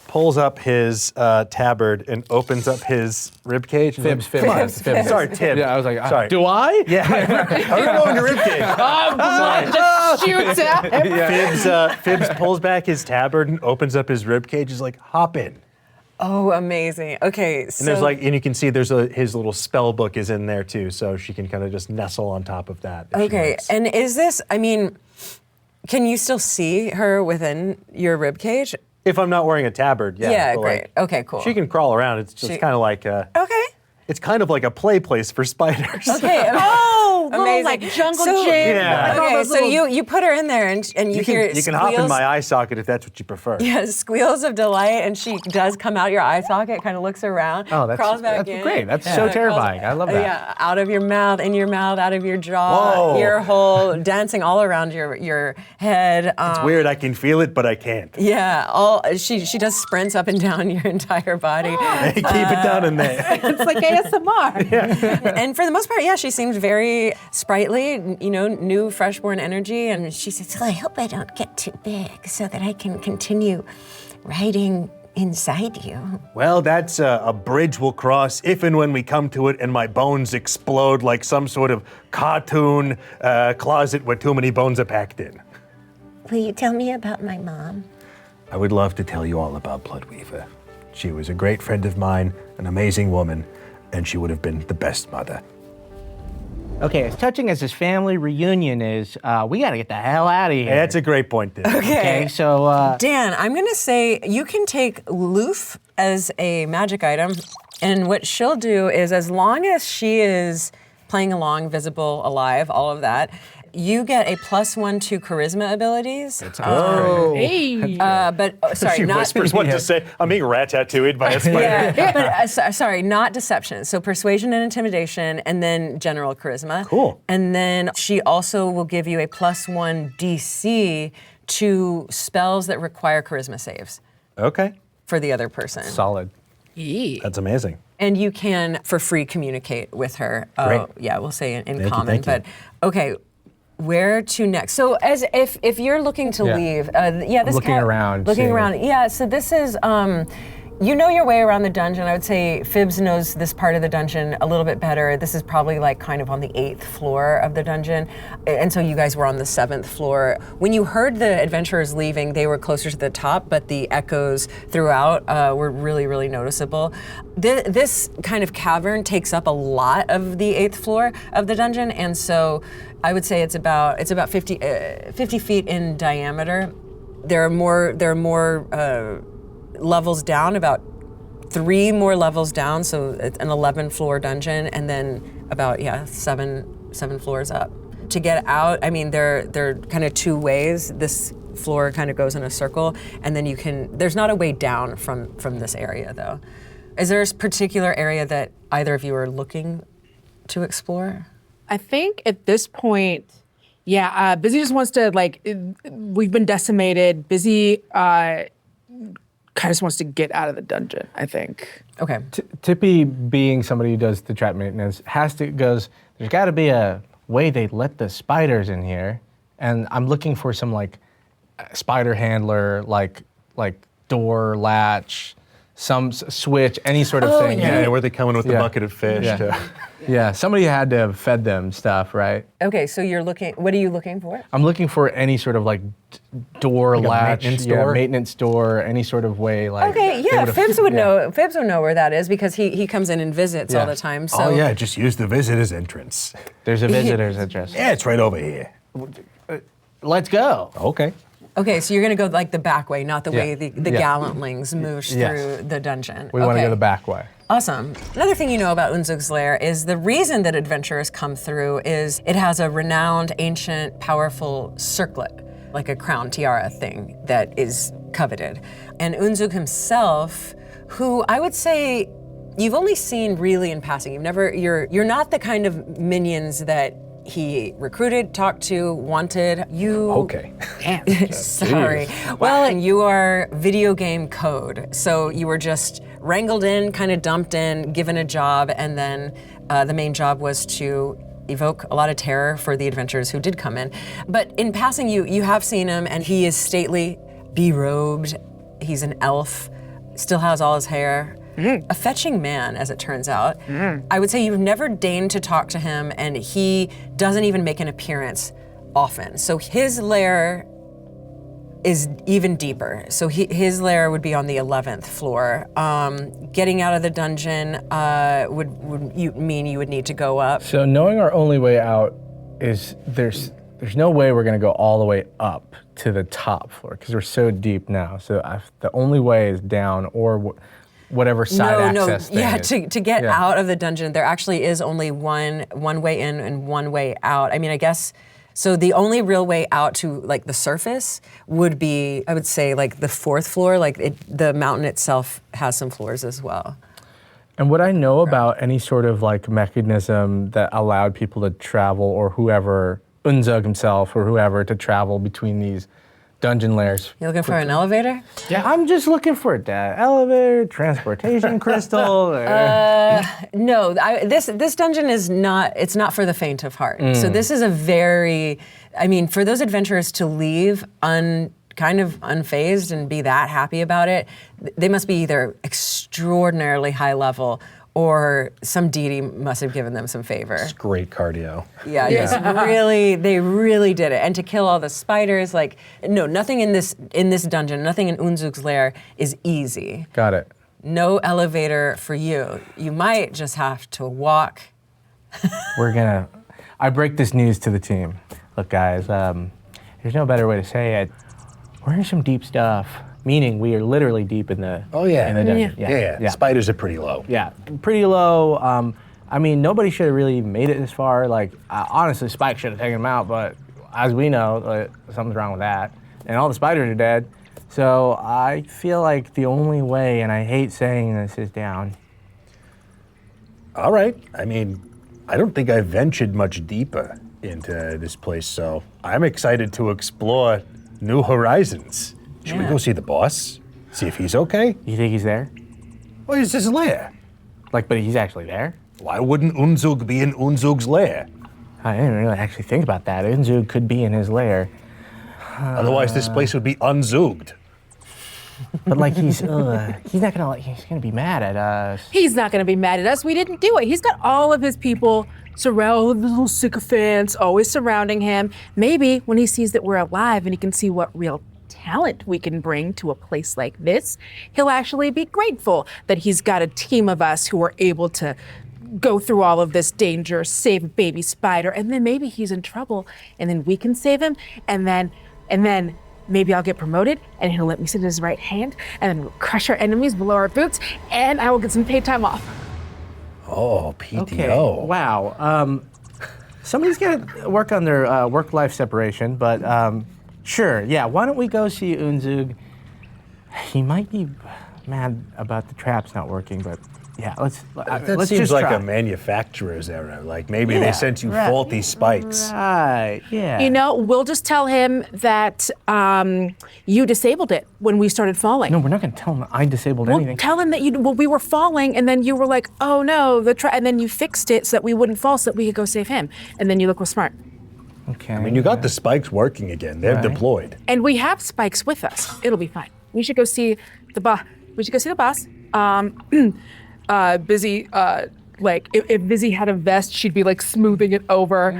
pulls up his tabard and opens up his rib cage. Fibs. Sorry, Tim. Yeah, I was like, sorry. Do I? Yeah, I'm gonna go into rib cage. Just shoots at him. Fibs pulls back his tabard and opens up his rib cage. He's like, hop in. Oh, amazing. Okay, so... And there's and you can see his little spell book is in there too, so she can kind of just nestle on top of that. Okay, and is this, can you still see her within your rib cage? If I'm not wearing a tabard, yeah. Yeah, but, great. Okay, cool. She can crawl around. It's just kind of like Okay. It's kind of like a play place for spiders. Okay. Oh, amazing. Like jungle So- gym. Yeah. Like all Okay, those so little- you put her in there and you hear You can hop in squeals. my eye socket if that's what you prefer. Yeah, squeals of delight, and she does come out your eye socket, kind of looks around, Oh, crawls back that's in. great. That's so crawls- terrifying. I love that. Yeah, out of your mouth, in your mouth, out of your jaw, Whoa. ear hole, dancing all around your head. It's weird. I can feel it, but I can't. Yeah, she does sprints up and down your entire body. Hey, keep it down in there. It's like ASMR. And for the most part, yeah, she seems very sprightly, new, freshborn energy. And She says, well, I hope I don't get too big so that I can continue riding inside you. Well, that's a bridge we'll cross if and when we come to it and my bones explode like some sort of cartoon closet where too many bones are packed in. Will you tell me about my mom? I would love to tell you all about Bloodweaver. She was a great friend of mine, an amazing woman, and she would have been the best mother. Okay, as touching as this family reunion is, we gotta get the hell out of here. Hey, that's a great point, Dan. Okay, so Dan, I'm gonna say you can take Loof as a magic item, and what she'll do is, as long as she is playing along, visible, alive, all of that, you get a +1 to charisma abilities. Hey. Sorry, She not whispers what to say. I'm being rat-tattooed by a spider. Yeah, but sorry, not deception. So persuasion and intimidation, and then general charisma. Cool. And then she also will give you a +1 DC to spells that require charisma saves Okay. for the other person. solid. That's amazing. And you can, for free, communicate with her. Great. Yeah, we'll say in you, common. thank But okay, where to next? So as if you're looking to Yeah. leave, this Looking around, looking seeing- around. Yeah. So this is. You know your way around the dungeon. I would say Fibs knows this part of the dungeon a little bit better. This is probably like kind of on the 8th floor of the dungeon. And so you guys were on the 7th floor. When you heard the adventurers leaving, they were closer to the top, but the echoes throughout were really, really noticeable. This kind of cavern takes up a lot of the 8th floor of the dungeon. And so I would say it's about 50 feet in diameter. There are more levels down, about 3 more levels down, so it's an 11-floor dungeon, and then about 7 floors up. To get out, there are kind of 2 ways. This floor kind of goes in a circle, and then there's not a way down from this area though. Is there a particular area that either of you are looking to explore? I think at this point, Busy just wants to, we've been decimated. Busy kind of just wants to get out of the dungeon, I think. Okay. Tippy, being somebody who does the trap maintenance, goes, there's got to be a way they let the spiders in here. And I'm looking for some, spider handler, like door latch, some switch, any sort of thing. Yeah, where they come in with the bucket of fish. Yeah, somebody had to have fed them stuff, right? Okay, so what are you looking for? I'm looking for any sort of door latch, maintenance door? any sort of way Fibs would know. Fibs would know where that is because he comes in and visits all the time. So just use the visitor's entrance. There's a visitor's entrance. Yeah, it's right over here. Let's go. Okay. Okay, so you're gonna go the back way, not the way the Gallantlings moves through the dungeon. We want to go the back way. Awesome. Another thing you know about Unzug's Lair is the reason that adventurers come through is it has a renowned, ancient, powerful circlet, like a crown tiara thing that is coveted. And Unzug himself, who I would say you've only seen really in passing. You're not the kind of minions that he recruited, talked to, wanted. Okay. Sorry. Well, you are video game code. So you were just wrangled in, kind of dumped in, given a job, and then the main job was to evoke a lot of terror for the adventurers who did come in. But in passing, you have seen him, and he is stately, berobed. He's an elf, still has all his hair. A fetching man, as it turns out. I would say you've never deigned to talk to him, and he doesn't even make an appearance often. So his lair is even deeper. So his lair would be on the 11th floor. Getting out of the dungeon would mean you would need to go up. So knowing our only way out is there's no way we're going to go all the way up to the top floor because we're so deep now. So the only way is down or whatever side access thing is. To get out of the dungeon, there actually is only one way in and one way out. I mean, I guess, so the only real way out to the surface would be, I would say, the 4th floor. The mountain itself has some floors as well. And would I know about any sort of mechanism that allowed people to travel, or whoever, Unzug himself or whoever, to travel between these dungeon lairs? You looking for an elevator? Yeah, I'm just looking for an elevator, transportation crystal. No, this dungeon is not. It's not for the faint of heart. So this is a very, for those adventurers to leave kind of unfazed and be that happy about it, they must be either extraordinarily high level or some deity must have given them some favor. It's great cardio. Yeah, they really did it. And to kill all the spiders, nothing in this dungeon, nothing in Unzug's lair is easy. Got it. No elevator for you. You might just have to walk. I break this news to the team. Look, guys, there's no better way to say it. We're in some deep stuff. Meaning we are literally deep in the in the dungeon. Yeah. Spiders are pretty low. Yeah, pretty low. Nobody should have really made it this far. Honestly, Spike should have taken them out, but as we know, something's wrong with that. And all the spiders are dead. So I feel like the only way, and I hate saying this, is down. All right. I don't think I've ventured much deeper into this place, so I'm excited to explore new horizons. Should we go see the boss? See if he's okay? You think he's there? Well, he's his lair. But he's actually there? Why wouldn't Unzug be in Unzug's lair? I didn't really actually think about that. Unzug could be in his lair. Otherwise, this place would be unzugged. But he's not gonna be mad at us. He's not gonna be mad at us. We didn't do it. He's got all of his people all of the little sycophants always surrounding him. Maybe when he sees that we're alive and he can see what real talent we can bring to a place like this, he'll actually be grateful that he's got a team of us who are able to go through all of this danger, save a baby spider, and then maybe he's in trouble, and then we can save him, and then maybe I'll get promoted, and he'll let me sit at his right hand, and then we'll crush our enemies below our boots, and I will get some paid time off. Oh, PTO. Okay. Wow. Somebody's got to work on their work-life separation, but sure, yeah, why don't we go see Unzug? He might be mad about the traps not working, but yeah, let's That seems just like try. a manufacturer's error. Like maybe they sent you faulty spikes. Right, yeah. You know, we'll just tell him that you disabled it when we started falling. No, we're not going to tell him I disabled anything. Tell him that we were falling, and then you were like, oh no, and then you fixed it so that we wouldn't fall, so that we could go save him. And then you look real smart. Okay. I mean, you got the spikes working again. They're deployed. And we have spikes with us. It'll be fine. We should go see the boss. Busy, like if Busy had a vest, she'd be like smoothing it over,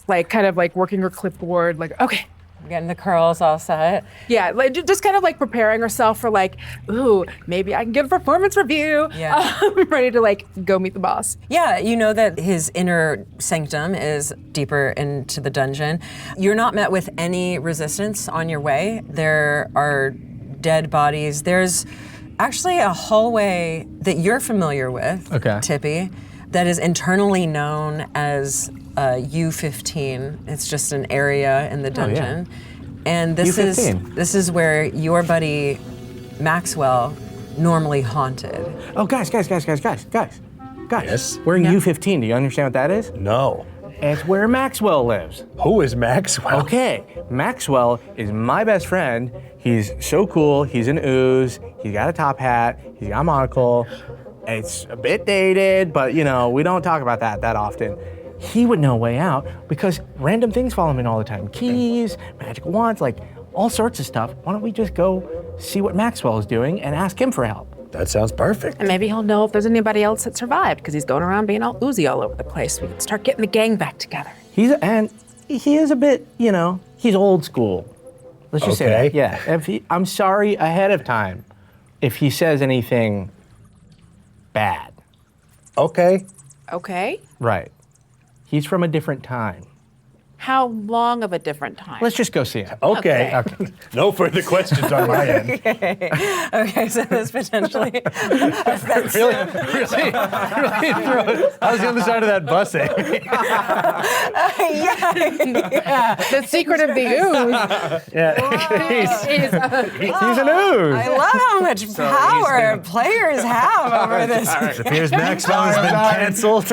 like kind of like working her clipboard. Like, okay, Getting the curls all set. yeah, like just kind of like preparing herself for like, ooh, maybe I can give a performance review. Yeah. Ready to like go meet the boss. Yeah, you know that his inner sanctum is deeper into the dungeon. You're not met with any resistance on your way. There are dead bodies. There's actually a hallway that you're familiar with, Tippy, that is internally known as U15. It's just an area in the dungeon. And this U15. this is where your buddy Maxwell normally haunted. Oh, guys. Yes? We're in U15. Do you understand what that is? No. It's where Maxwell lives. Who is Maxwell? Okay, Maxwell is my best friend. He's so cool. He's an ooze. He's got a top hat. He's got a monocle. It's a bit dated, but you know, we don't talk about that often. He would know a way out because random things follow him in all the time. Keys, magic wands, like all sorts of stuff. Why don't we just go see what Maxwell is doing and ask him for help? That sounds perfect. And maybe he'll know if there's anybody else that survived because he's going around being all oozy all over the place. We can start getting the gang back together. He is a bit, you know, he's old school. Let's just say that. Yeah. I'm sorry ahead of time if he says anything bad. Okay. Okay. Right. He's from a different time. How long of a different time? Let's just go see him. Okay. No further questions on my end. Okay, so this potentially Really throw I was the other side of that bus, Amy. The secret of the ooze. He's an ooze. I love how much power players have over this. It appears Maxwell has been canceled.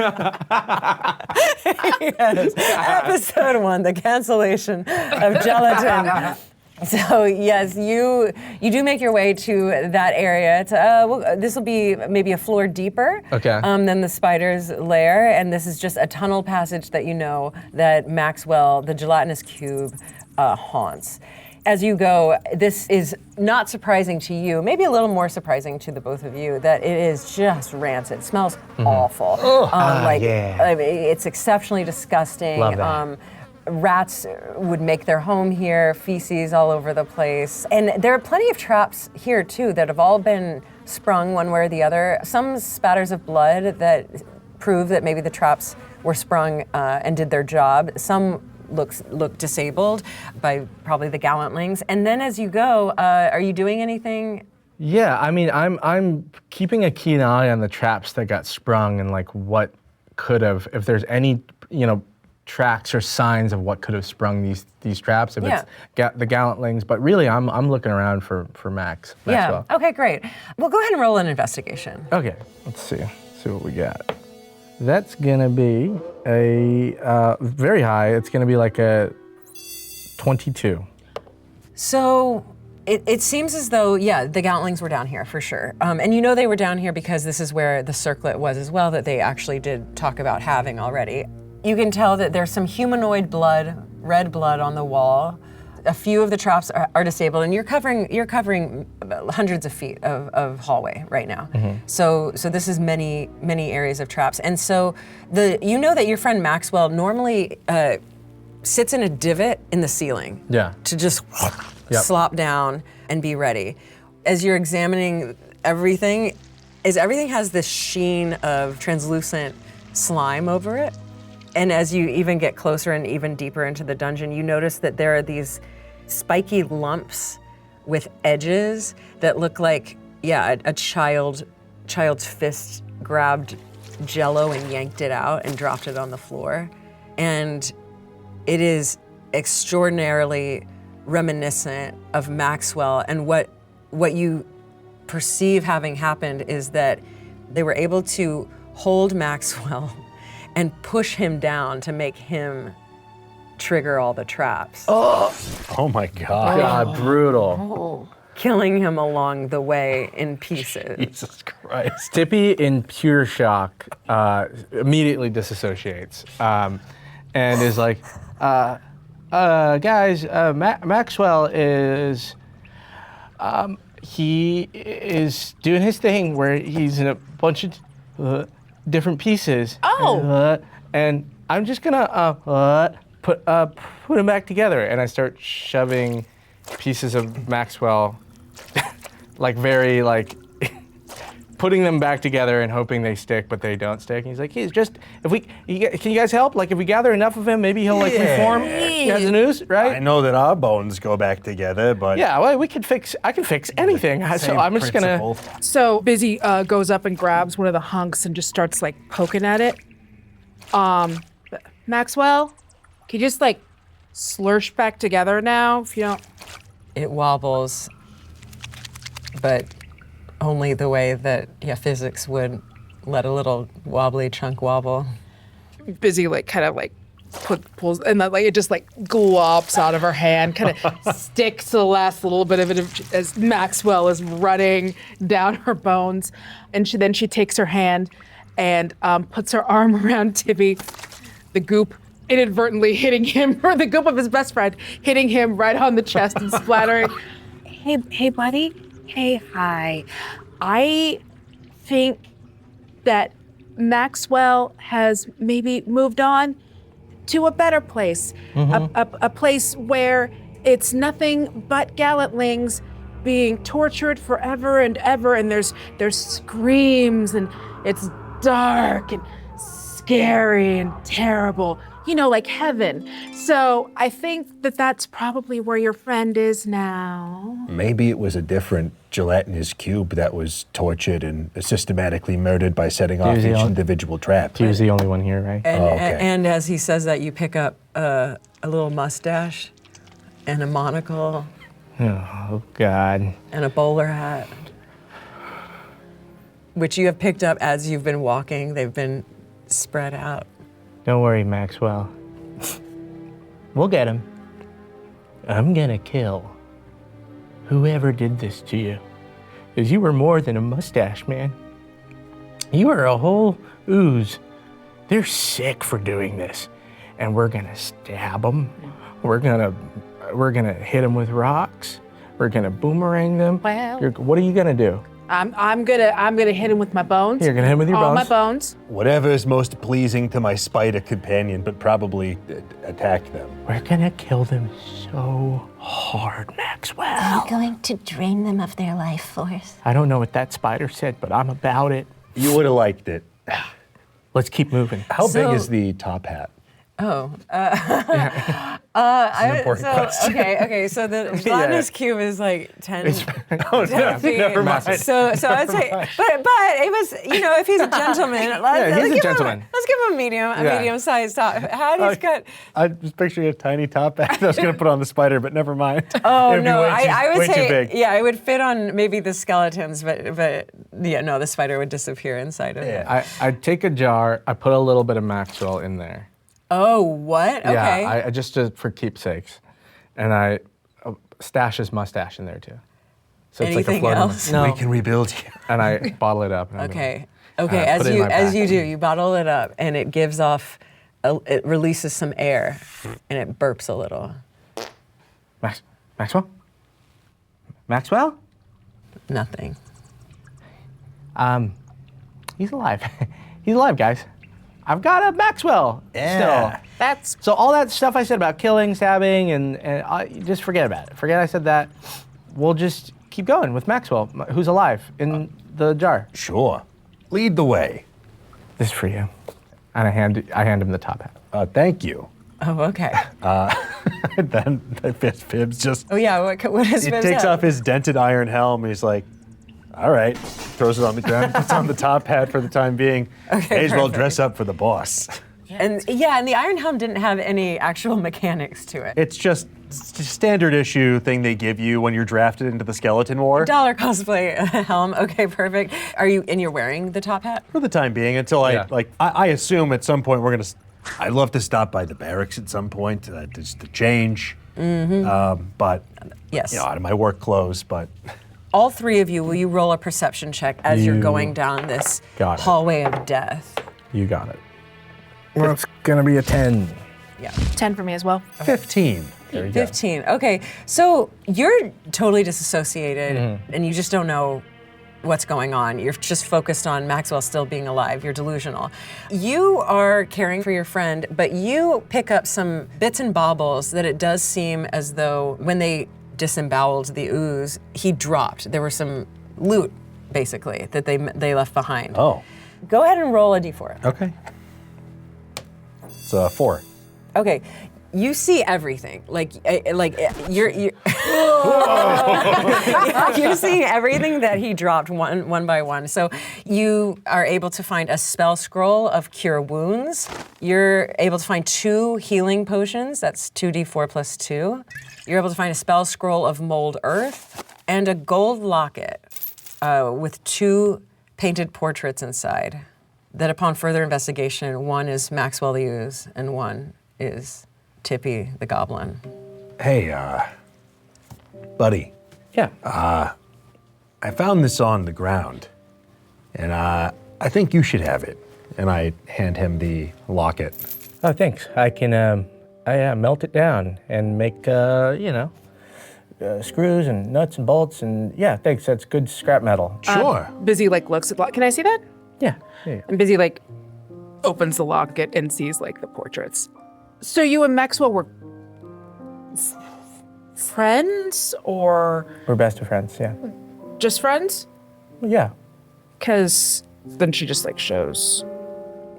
Yes. Episode 1, the cancellation of gelatin. So yes, you do make your way to that area. This will be maybe a floor deeper than the spider's lair, and this is just a tunnel passage that you know that Maxwell, the gelatinous cube, haunts. As you go, this is not surprising to you, maybe a little more surprising to the both of you, that it is just rancid. It smells awful. I mean, it's exceptionally disgusting. Love that. Rats would make their home here, feces all over the place. And there are plenty of traps here too that have all been sprung one way or the other. Some spatters of blood that prove that maybe the traps were sprung and did their job. Some look disabled by probably the gallantlings. And then as you go, are you doing anything? Yeah, I mean, I'm keeping a keen eye on the traps that got sprung and like what could have, if there's any, you know, tracks or signs of what could have sprung these traps, if it's the gallantlings. But really, I'm looking around for Maxwell. Yeah. Okay, great. Well, go ahead and roll an investigation. Okay. Let's see what we got. That's gonna be a very high. It's gonna be like a 22. So it seems as though, the Gauntlings were down here for sure. And you know they were down here because this is where the circlet was as well that they actually did talk about having already. You can tell that there's some humanoid blood, red blood on the wall. A few of the traps are disabled, and you're covering hundreds of feet of hallway right now. So this is many areas of traps, and so you know that your friend Maxwell normally sits in a divot in the ceiling. To just slop down and be ready. As you're examining everything has this sheen of translucent slime over it. And as you even get closer and even deeper into the dungeon, you notice that there are these spiky lumps with edges that look like, a child's fist grabbed Jell-O and yanked it out and dropped it on the floor. And it is extraordinarily reminiscent of Maxwell and what you perceive having happened is that they were able to hold Maxwell and push him down to make him trigger all the traps. Oh my God. God, brutal. Killing him along the way in pieces. Jesus Christ. Tippy, in pure shock, immediately disassociates and is like, guys, Maxwell is, he is doing his thing where he's in a bunch of different pieces. Oh. And I'm just gonna put him back together. And I start shoving pieces of Maxwell, putting them back together and hoping they stick, but they don't stick. And he's like, can you guys help? Like, if we gather enough of him, maybe he'll reform. He has the news, right? I know that our bones go back together, but Yeah, well, I can fix anything. So I'm just gonna. So Busy goes up and grabs one of the hunks and just starts like poking at it. Maxwell, can you just like slurch back together now if you don't? It wobbles, but only the way that physics would let a little wobbly chunk wobble. Busy like kind of like pulls and then like it just like glops out of her hand, kind of sticks to the last little bit of it as Maxwell is running down her bones, and she takes her hand and puts her arm around Tippy, the goop inadvertently hitting him, or the goop of his best friend hitting him right on the chest and splattering. Hey, buddy. Hey, hi. I think that Maxwell has maybe moved on to a better place, a place where it's nothing but gallantlings being tortured forever and ever, and there's screams, and it's dark and scary and terrible, like heaven. So I think that that's probably where your friend is now. maybe it was a different gelatinous cube that was tortured and systematically murdered by setting off each individual trap. He was the only one here, right? And as he says that, you pick up a little mustache and a monocle. Oh, God. And a bowler hat, which you have picked up as you've been walking. They've been spread out. Don't worry, Maxwell. We'll get him. I'm gonna kill whoever did this to you. Because you were more than a mustache, man. You were a whole ooze. They're sick for doing this. And we're gonna stab them. We're gonna hit them with rocks. We're gonna boomerang them. Well, what are you gonna do? I'm gonna hit him with my bones. You're gonna hit him with your all bones? my bones. Whatever is most pleasing to my spider companion, but probably attack them. We're gonna kill them so hard, Maxwell. Are you going to drain them of their life force? I don't know what that spider said, but I'm about it. You would have liked it. Let's keep moving. How big is the top hat? Oh. an important question. Okay, so the gelatinous cube is like 10 feet. Never mind. So I'd say, but it was, if he's a gentleman, he's a gentleman. Let's give him a medium-sized top. How do you cut? I was picturing a tiny top hat I was going to put on the spider, but never mind. Oh, It'd be no, way I would too say, big. yeah, it would fit on maybe the skeletons, but yeah, no, the spider would disappear inside of it. I take a jar, I put a little bit of Maxwell in there. Oh, what? Okay. Yeah, I just for keepsakes. And I stash his mustache in there too. So it's Anything like a floating. else? No. We can rebuild you. And I bottle it up. And Okay. put it As in my you back. do, you bottle it up, and it gives off, it releases some air, and it burps a little. Maxwell? Maxwell? Nothing. He's alive. He's alive, guys. I've got a Maxwell still. So all that stuff I said about killing, stabbing, and just forget about it. Forget I said that. We'll just keep going with Maxwell, who's alive in the jar. Sure. Lead the way. This is for you. And I hand him the top hat. Thank you. Oh, okay. Then Fibs just... Oh, yeah, what is He Fibs takes have? off his dented iron helm, and he's like, all right. Throws it on the ground, puts on the top hat for the time being. Okay, May as well perfect. dress up for the boss. And the Iron Helm didn't have any actual mechanics to it. It's just standard issue thing they give you when you're drafted into the Skeleton War. Dollar cosplay helm. Okay, perfect. You're wearing the top hat? For the time being, until I assume at some point we're gonna. I'd love to stop by the barracks at some point just to change. But yes, out of my work clothes. But all three of you, will you roll a perception check as you're going down this hallway of death? You got it. Well, it's gonna be a 10. Yeah. 10 for me as well. 15. There you go. 15. Okay, so you're totally disassociated, and you just don't know what's going on. You're just focused on Maxwell still being alive. You're delusional. You are caring for your friend, but you pick up some bits and baubles that it does seem as though when they disemboweled the ooze, he dropped. There was some loot, basically, that they left behind. Oh. Go ahead and roll a d4. Okay. It's 4. Okay, you see everything. You're you're seeing everything that he dropped one by one. So you are able to find a spell scroll of cure wounds. You're able to find 2 healing potions. That's 2d4 plus 2. You're able to find a spell scroll of mold earth and a gold locket with 2 painted portraits inside. That upon further investigation, one is Maxwell the Ooze and one is Tippy the Goblin. Hey, buddy. Yeah. I found this on the ground, and I think you should have it. And I hand him the locket. Oh, thanks. I can melt it down and make screws and nuts and bolts and thanks. That's good scrap metal. Sure. Busy looks at the locket. Can I see that? Yeah. And Busy opens the locket and sees the portraits. So you and Maxwell were friends, or We're best of friends. Yeah. just friends? Well, yeah. Because then she just shows.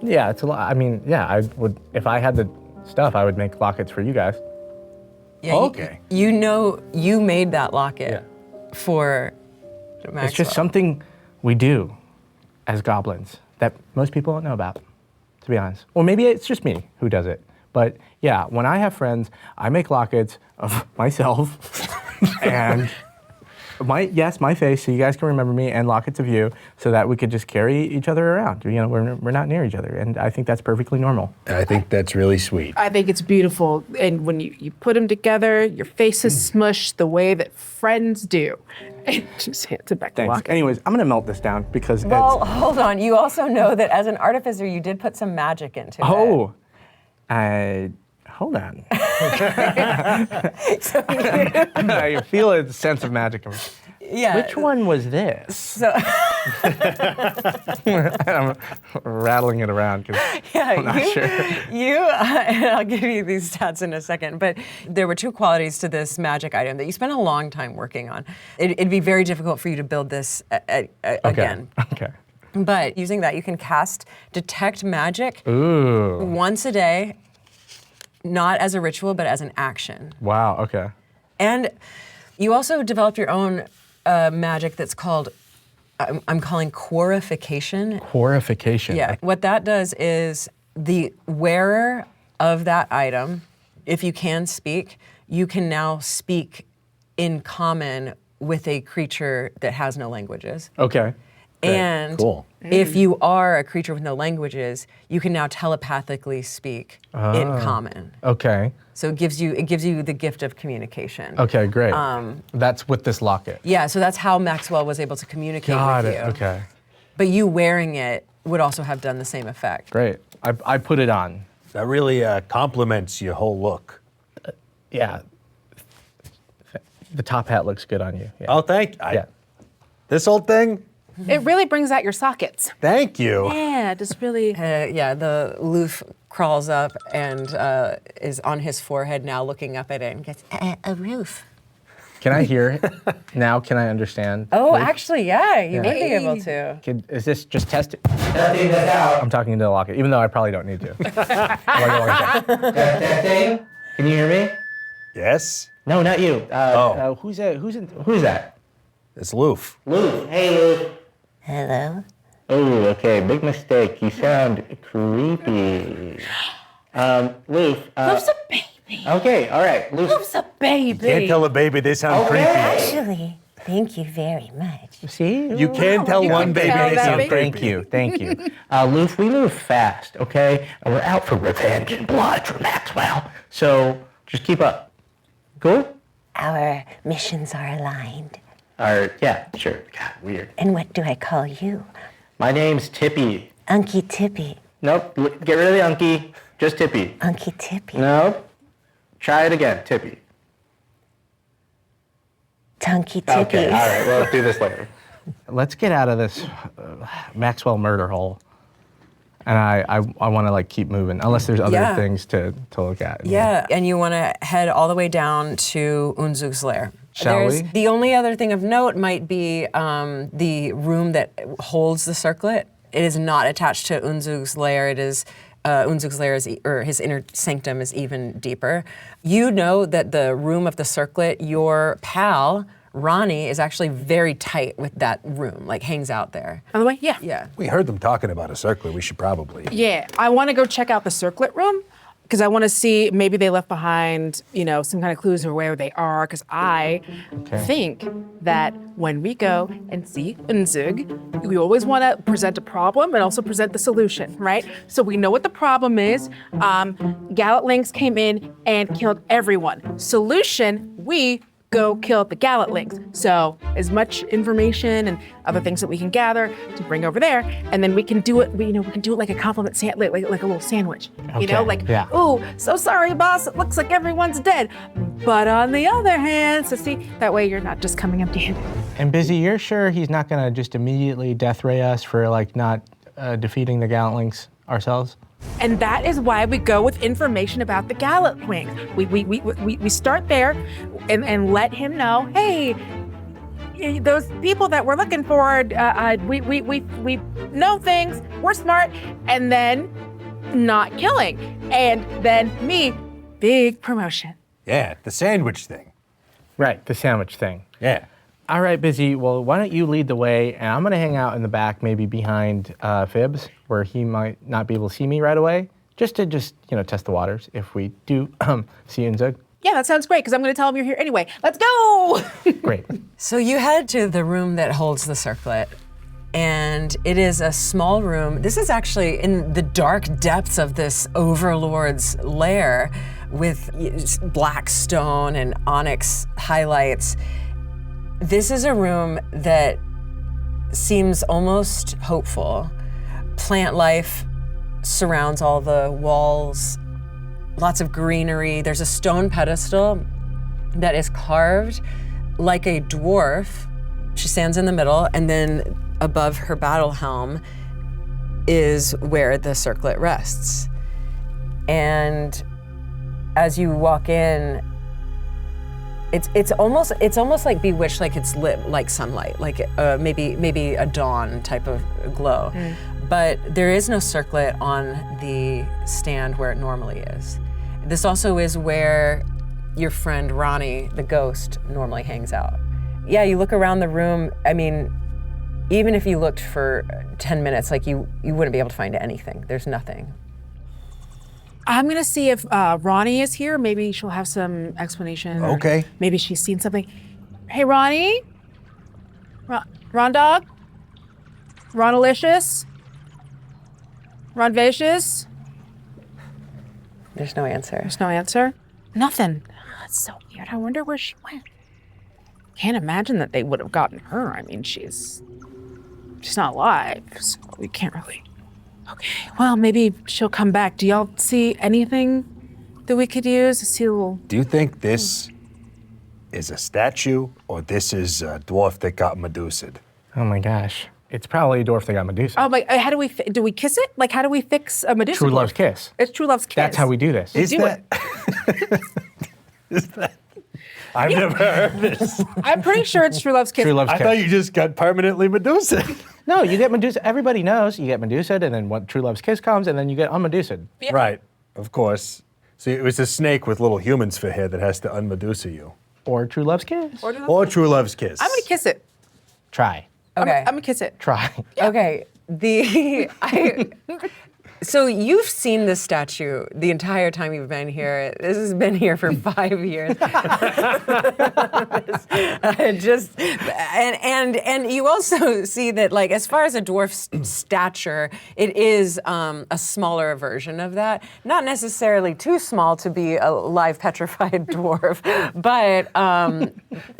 Yeah. It's a lot. I mean, yeah. I would if I had the stuff. I would make lockets for you guys. Yeah, okay. You made that locket for Maxwell. It's just something we do as goblins that most people don't know about, to be honest. Or maybe it's just me who does it. But yeah, when I have friends, I make lockets of myself and my face, so you guys can remember me, and lockets of you, so that we could just carry each other around. We're not near each other, and I think that's perfectly normal. I think that's really sweet. I think it's beautiful. And when you put them together, your face is smushed the way that friends do. And just hands it back to Thanks. Locket. Anyways, I'm gonna melt this down because Well, hold on. You also know that as an artificer, you did put some magic into it. hold on. I feel a sense of magic. Yeah. Which one was this? So, I'm rattling it around because I'm not sure. And I'll give you these stats in a second, but there were 2 qualities to this magic item that you spent a long time working on. It'd be very difficult for you to build this again. Okay. But using that, you can cast Detect Magic Ooh. once a day, not as a ritual, but as an action. Wow, okay. And you also developed your own magic that's called, I'm calling quorification. Quorification. Yeah, what that does is the wearer of that item, if you can speak, you can now speak in common with a creature that has no languages. Okay. And Cool. if you are a creature with no languages, you can now telepathically speak in common. Okay. So it gives you the gift of communication. Okay, great. That's with this locket. Yeah, so that's how Maxwell was able to communicate Got with it. you. Okay. But you wearing it would also have done the same effect. Great. I put it on. That really complements your whole look. Yeah. The top hat looks good on you. Yeah. Oh, Yeah. This whole thing? It really brings out your sockets. Thank you. Yeah, just really. The loof crawls up and is on his forehead now, looking up at it and gets a roof. Can I hear it now? Can I understand? Oh, please? actually, yeah, you would be able to. Is this just test it? I'm talking into the locket, even though I probably don't need to. Can you hear me? Yes? No, not you. Who's that? It's Loof. Loof. Hey, Loof. Hello? Oh, okay, big mistake. You sound creepy. Loof. Loof's a baby. Okay, all right. Loof's a baby. Can't tell a baby they sound creepy. Actually, thank you very much. See? You can tell one baby they sound creepy. Thank you. Loof, we move fast, okay? And we're out for revenge and blood for Maxwell. So just keep up. Cool? Our missions are aligned. Yeah, sure. God, weird. And what do I call you? My name's Tippy. Unky Tippy. Nope, get rid of the Unky. Just Tippy. Unky Tippy. Nope. Try it again, Tippy. Tunky Tippy. Okay, all right, we'll do this later. Let's get out of this Maxwell murder hole. And I want to like keep moving, unless there's other things to look at. Yeah, and you want to head all the way down to Unzug's lair. Shall we? The only other thing of note might be the room that holds the circlet. It is not attached to Unzug's lair. It is Unzug's lair or his inner sanctum is even deeper. You know that the room of the circlet, your pal Ronnie is actually very tight with that room, like hangs out there. By the way, yeah. Yeah. We heard them talking about a circlet. We should probably. Yeah, I want to go check out the circlet room because I want to see maybe they left behind, some kind of clues or where they are. Because I think that when we go and see Unzug, we always want to present a problem and also present the solution, right? So we know what the problem is. Gallatlings came in and killed everyone. Solution, we go kill the Gallatlings. So as much information and other things that we can gather to bring over there, and then we can do it. We can do it like a compliment, like a little sandwich. Oh, so sorry, boss. It looks like everyone's dead. But on the other hand, so see, that way you're not just coming empty-handed. And Busy, you're sure he's not gonna just immediately death ray us for like not defeating the Gallatlings ourselves? And that is why we go with information about the Gallatlings. We start there and let him know, hey, those people that we're looking for, we know things, we're smart, and then not killing. And then me, big promotion. Yeah, the sandwich thing. Right, the sandwich thing. Yeah. All right, Busy, well, why don't you lead the way, and I'm gonna hang out in the back, maybe behind Phibbs, where he might not be able to see me right away, just to test the waters if we do see Unzug. Yeah, that sounds great, because I'm going to tell him you're here anyway. Let's go! Great. So you head to the room that holds the circlet, and it is a small room. This is actually in the dark depths of this overlord's lair with black stone and onyx highlights. This is a room that seems almost hopeful. Plant life surrounds all the walls, lots of greenery. There's a stone pedestal that is carved like a dwarf. She stands in the middle, and then above her battle helm is where the circlet rests. And as you walk in, it's almost like bewitched, like it's lit like sunlight, like maybe a dawn type of glow. But there is no circlet on the stand where it normally is. This also is where your friend Ronnie, the ghost, normally hangs out. Yeah, you look around the room. I mean, even if you looked for 10 minutes, like you wouldn't be able to find anything. There's nothing. I'm going to see if Ronnie is here. Maybe she'll have some explanation. Okay. Maybe she's seen something. Hey, Ronnie? Ron Dog? Ronalicious? Ron Vicious? There's no answer. There's no answer? Nothing. That's so weird. I wonder where she went. Can't imagine that they would have gotten her. I mean, she's not alive, so we can't really. Okay, well, maybe she'll come back. Do y'all see anything that we could use? Do you think this is a statue, or this is a dwarf that got Medusa'd? Oh my gosh. It's probably a dwarf that got Medusa. Oh my, how do we kiss it? Like, how do we fix a Medusa? True love's kiss. It's true love's kiss. That's how we do this. Is that? I've never heard this. I'm pretty sure it's true love's kiss. True love's I kiss. thought you just got permanently Medusa. No, you get Medusa. Everybody knows you get Medusa, and then when True Love's Kiss comes, and then you get unMedusa. Yeah. Right, of course. So it was a snake with little humans for hair that has to unMedusa you. Or True Love's Kiss. Or True Love's Kiss. I'm gonna kiss it. Try. Okay. I'm gonna kiss it. Try. Okay, So you've seen this statue the entire time you've been here. This has been here for 5 years. And you also see that, like, as far as a dwarf's stature, it is a smaller version of that. Not necessarily too small to be a live petrified dwarf, but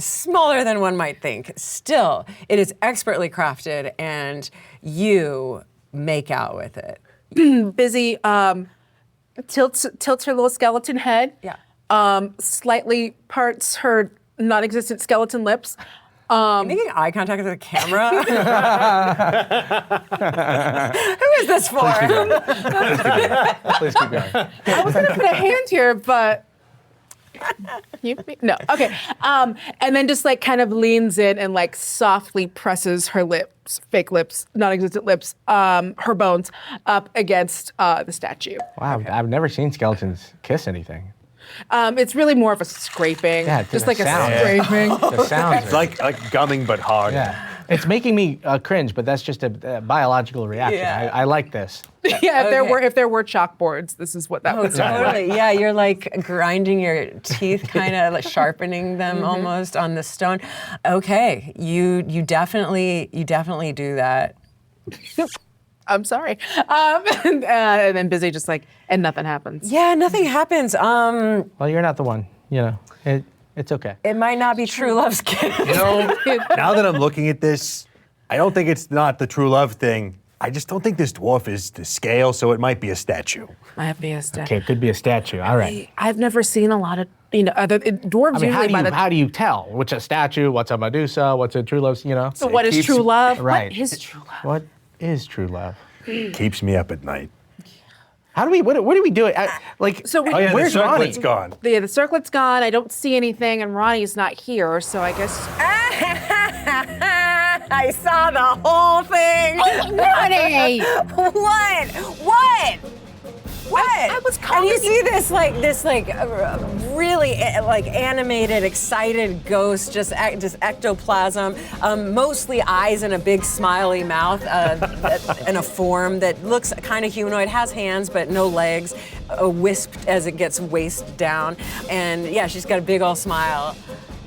smaller than one might think. Still, it is expertly crafted, and you make out with it. Busy tilts her little skeleton head. Yeah. Slightly parts her non-existent skeleton lips. Making eye contact with the camera? Who is this for? Please keep going. I was gonna put a hand here, but no. Okay. And then just like kind of leans in and like softly presses her lips, fake lips, non-existent lips, her bones up against the statue. Wow, I've never seen skeletons kiss anything. It's really more of a scraping, Yeah, just the like sound. a scraping. The sounds. It's like gumming, but hard. Yeah. It's making me cringe, but that's just a biological reaction. Yeah. I like this. Yeah, if there were chalkboards, this is what that Oh, was. totally. Yeah, you're like grinding your teeth, kind of like sharpening them almost on the stone. Okay, you definitely do that. I'm sorry. And then Busy just like, and nothing happens. Yeah, nothing happens. Well, you're not the one. It's okay. It might not be true love's gift. You know, now that I'm looking at this, I don't think it's not the true love thing. I just don't think this dwarf is to scale, so it might be a statue. Might be a statue. Okay, it could be a statue. All right. I've never seen a lot of, other dwarves I mean, usually how do you tell which a statue, what's a Medusa, what's a true love? So what is true love? Right. What is true love? What is true love? Keeps me up at night. How do we? What do we do? So Oh yeah, where's the circlet's Ronnie? gone. Yeah, the circlet's gone. I don't see anything, and Ronnie's not here, so I guess. I saw the whole thing. Ronnie! What? I was And calling you see this really like animated, excited ghost, just ectoplasm, mostly eyes and a big smiley mouth, and a form that looks kind of humanoid, has hands but no legs, wisped as it gets waist down, and yeah, she's got a big old smile.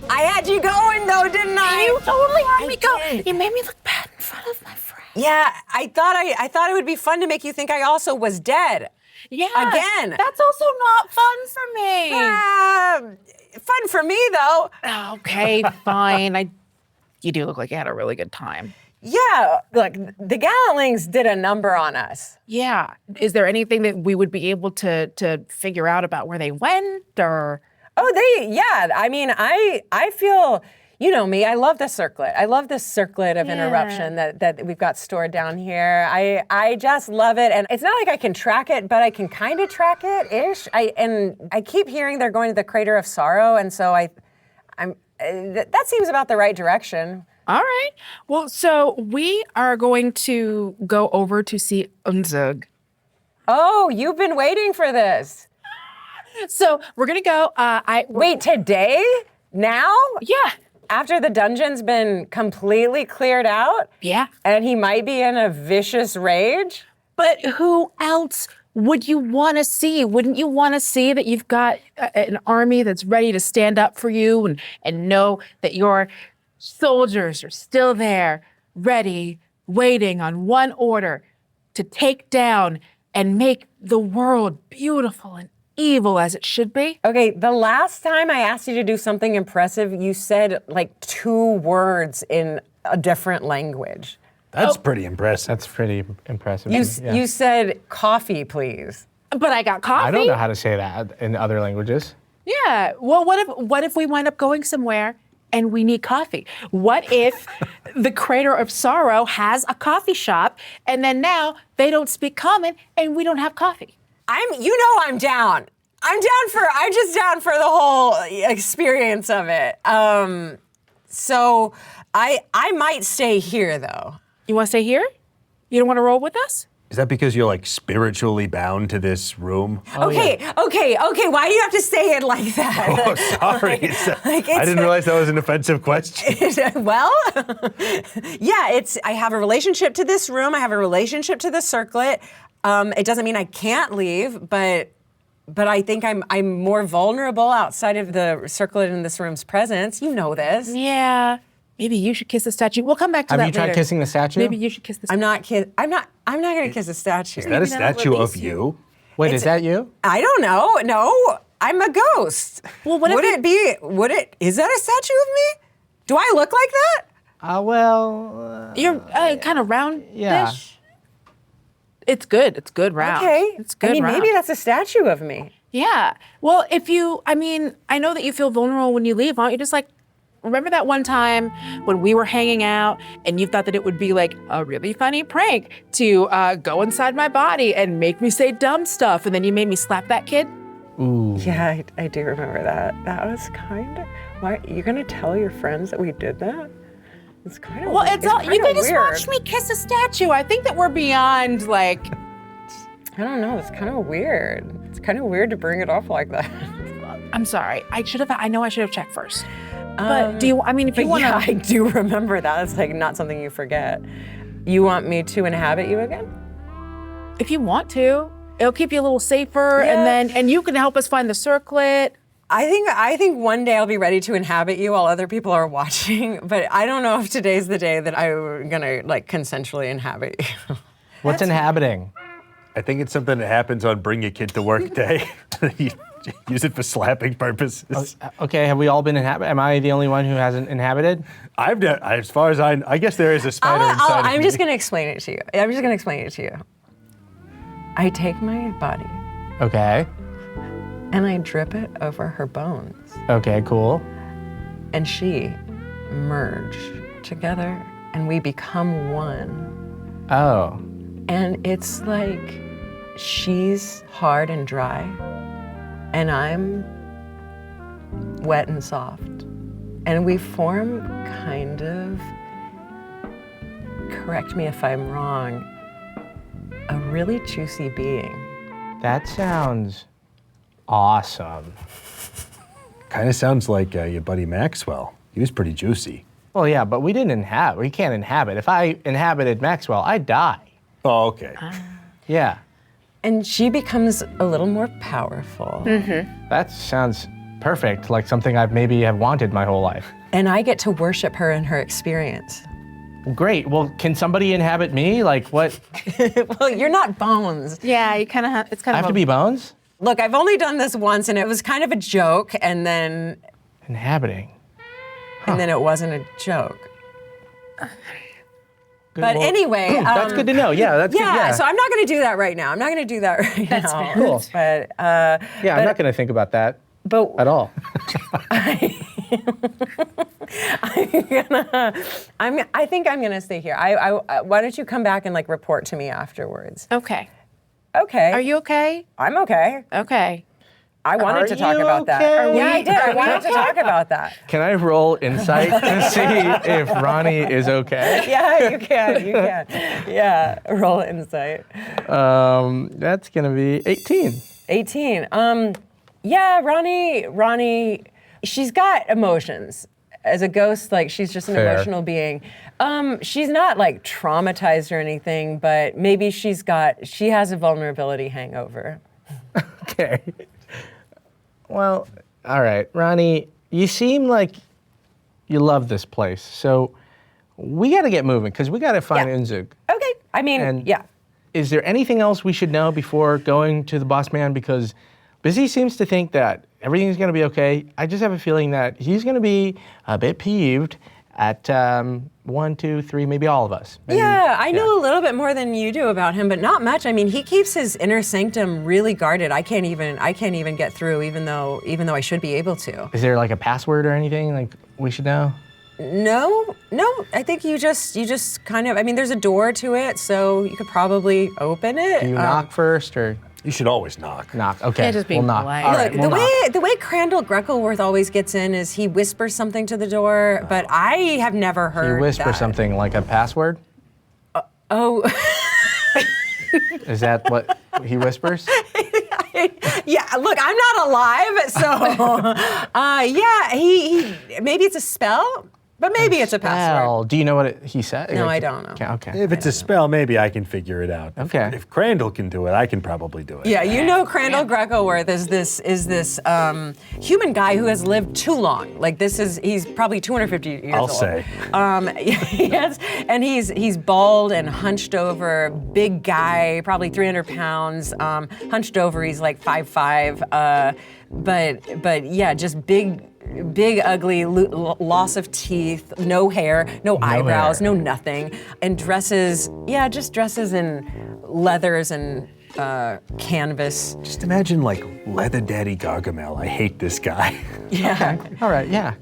I had you going though, didn't I? You totally had me go. did. You made me look bad in front of my friend. Yeah, I thought it would be fun to make you think I also was dead. Yeah. Again. That's also not fun for me. Fun for me though. Okay, fine. You do look like you had a really good time. Yeah, look, the Gallantlings did a number on us. Yeah. Is there anything that we would be able to figure out about where they went or? Oh, I mean, I feel, you know me, I love the circlet. I love this circlet of interruption that we've got stored down here. I just love it. And it's not like I can track it, but I can kind of track it-ish. I keep hearing they're going to the Crater of Sorrow, and so that seems about the right direction. All right. Well, so we are going to go over to see Unzug. Oh, you've been waiting for this. So we're going to go. Wait, today? Now? Yeah. After the dungeon's been completely cleared out? Yeah. And he might be in a vicious rage? But who else would you want to see? Wouldn't you want to see that you've got an army that's ready to stand up for you and know that your soldiers are still there, ready, waiting on one order to take down and make the world beautiful and evil as it should be? Okay, the last time I asked you to do something impressive, you said like 2 words in a different language. That's pretty impressive. That's pretty impressive. You said coffee, please. But I got coffee. I don't know how to say that in other languages. Yeah. Well, what if we wind up going somewhere and we need coffee? What if the Crater of Sorrow has a coffee shop and then now they don't speak common and we don't have coffee? I'm down. I'm just down for the whole experience of it. So I might stay here though. You want to stay here? You don't want to roll with us? Is that because you're like spiritually bound to this room? Okay. Why do you have to say it like that? Oh, sorry. I didn't realize that was an offensive question. Well, yeah, I have a relationship to this room. I have a relationship to the circlet. It doesn't mean I can't leave, but I think I'm more vulnerable outside of the circlet in this room's presence. You know this. Yeah. Maybe you should kiss the statue. We'll come back to that Have you tried later. kissing the statue? Maybe you should kiss the statue. I'm not going to kiss a statue. Is that a statue of you? Wait, is that you? I don't know. No, I'm a ghost. Well, what if is that a statue of me? Do I look like that? You're kind of round-ish. Yeah. It's good. It's good round. Okay. It's good round. maybe that's a statue of me. Yeah. Well, I know that you feel vulnerable when you leave. Why don't you just remember that one time when we were hanging out and you thought that it would be like a really funny prank to go inside my body and make me say dumb stuff, and then you made me slap that kid? Ooh. Yeah, I do remember that. That was kind of. Why you're gonna tell your friends that we did that? It's kind of. Well, you can just weird. watch me kiss a statue. I think that we're beyond I don't know. It's kind of weird. It's kind of weird to bring it up like that. I'm sorry. I know I should have checked first. But if you want to. Yeah, I do remember that. It's not something you forget. You want me to inhabit you again? If you want to, it'll keep you a little safer, and you can help us find the circlet. I think one day I'll be ready to inhabit you while other people are watching. But I don't know if today's the day that I'm gonna consensually inhabit you. What's inhabiting? I think it's something that happens on Bring Your Kid to Work Day. You use it for slapping purposes. Okay, have we all been inhabited? Am I the only one who hasn't inhabited? As far as I guess there is a spider inside of me. I'm just going to explain it to you. I take my body. Okay. And I drip it over her bones. Okay, cool. And she merge together and we become one. Oh. And it's like she's hard and dry and I'm wet and soft. And we form kind of, correct me if I'm wrong, a really juicy being. That sounds awesome. Kind of sounds like your buddy Maxwell. He was pretty juicy. Well, yeah, but we didn't inhabit. We can't inhabit. If I inhabited Maxwell, I'd die. Oh, okay. Yeah. And she becomes a little more powerful. Mm-hmm. That sounds perfect, like something I've maybe have wanted my whole life. And I get to worship her in her experience. Great. Well, can somebody inhabit me? Like what? Well, you're not Bones. Yeah, you kind of have. It's kind I of. have to be Bones? Look, I've only done this once, and it was kind of a joke, and then. Inhabiting. And then it wasn't a joke. Good, but anyway, that's good to know. Yeah, that's good. Yeah. So I'm not going to do that right now. I'm not going to do that right now. That's fair. Cool. But yeah, I'm not going to think about that. But at all. I think I'm gonna stay here. Why don't you come back and like report to me afterwards? Okay. Okay. Are you okay? I'm okay. Okay. I wanted to talk about that. Yeah, I did. I wanted to talk about that. Can I roll insight to see if Ronnie is okay? Yeah, you can. You can. Yeah, roll insight. That's gonna be 18. 18. Yeah, Ronnie, she's got emotions. As a ghost, like she's just an Fair. emotional being. She's not like traumatized or anything, but maybe she has a vulnerability hangover. Okay. Well, all right, Ronnie, you seem like you love this place, so we got to get moving because we got to find Unzug. Okay. I mean, yeah. Is there anything else we should know before going to the boss man? Because Busy seems to think that everything's going to be okay. I just have a feeling that he's going to be a bit peeved at 1, 2, 3, maybe all of us. Maybe, yeah, I know a little bit more than you do about him, but not much. I mean, he keeps his inner sanctum really guarded. I can't even get through, even though I should be able to. Is there like a password or anything like we should know? No. I think you just kind of. I mean, there's a door to it, so you could probably open it. Do you knock first, or you should always knock? Knock. Okay. Can't just be we'll knock. polite. All right, Look, we'll the way Crandall Greckleworth always gets in is he whispers something to the door, but I have never heard You whisper that. something like a password? Oh. Is that what he whispers? Yeah, look, I'm not alive, so yeah, he maybe it's a spell, but maybe it's a password. Do you know what he said? No, I don't know. Okay. If it's a spell, maybe I can figure it out. Okay. If Crandall can do it, I can probably do it. Yeah, you know Crandall Grecoworth is this human guy who has lived too long. Like he's probably 250 years I'll old. say. Yes, and he's bald and hunched over, big guy, probably 300 pounds, hunched over. He's like 5'5", but yeah, just big, ugly, loss of teeth, no hair, no eyebrows, no nothing, and dresses in leathers and canvas. Just imagine like Leather Daddy Gargamel. I hate this guy. Yeah. All right, yeah.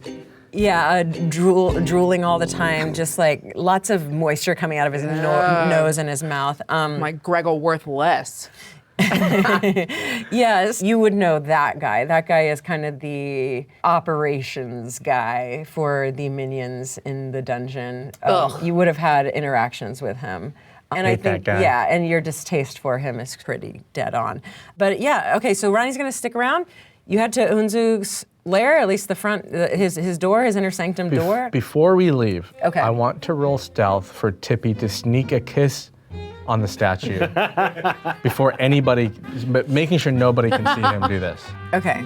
Yeah, drooling all the time, just like lots of moisture coming out of his nose and his mouth. My Gregor worthless. Yes, you would know that guy. That guy is kind of the operations guy for the minions in the dungeon. You would have had interactions with him. And I think, yeah, and your distaste for him is pretty dead on. But yeah, okay, so Ronnie's gonna stick around. You head to Unzug's lair, at least the front, his door, his inner sanctum door. Before we leave, Okay. I want to roll stealth for Tippy to sneak a kiss on the statue before anybody, but making sure nobody can see him do this. Okay.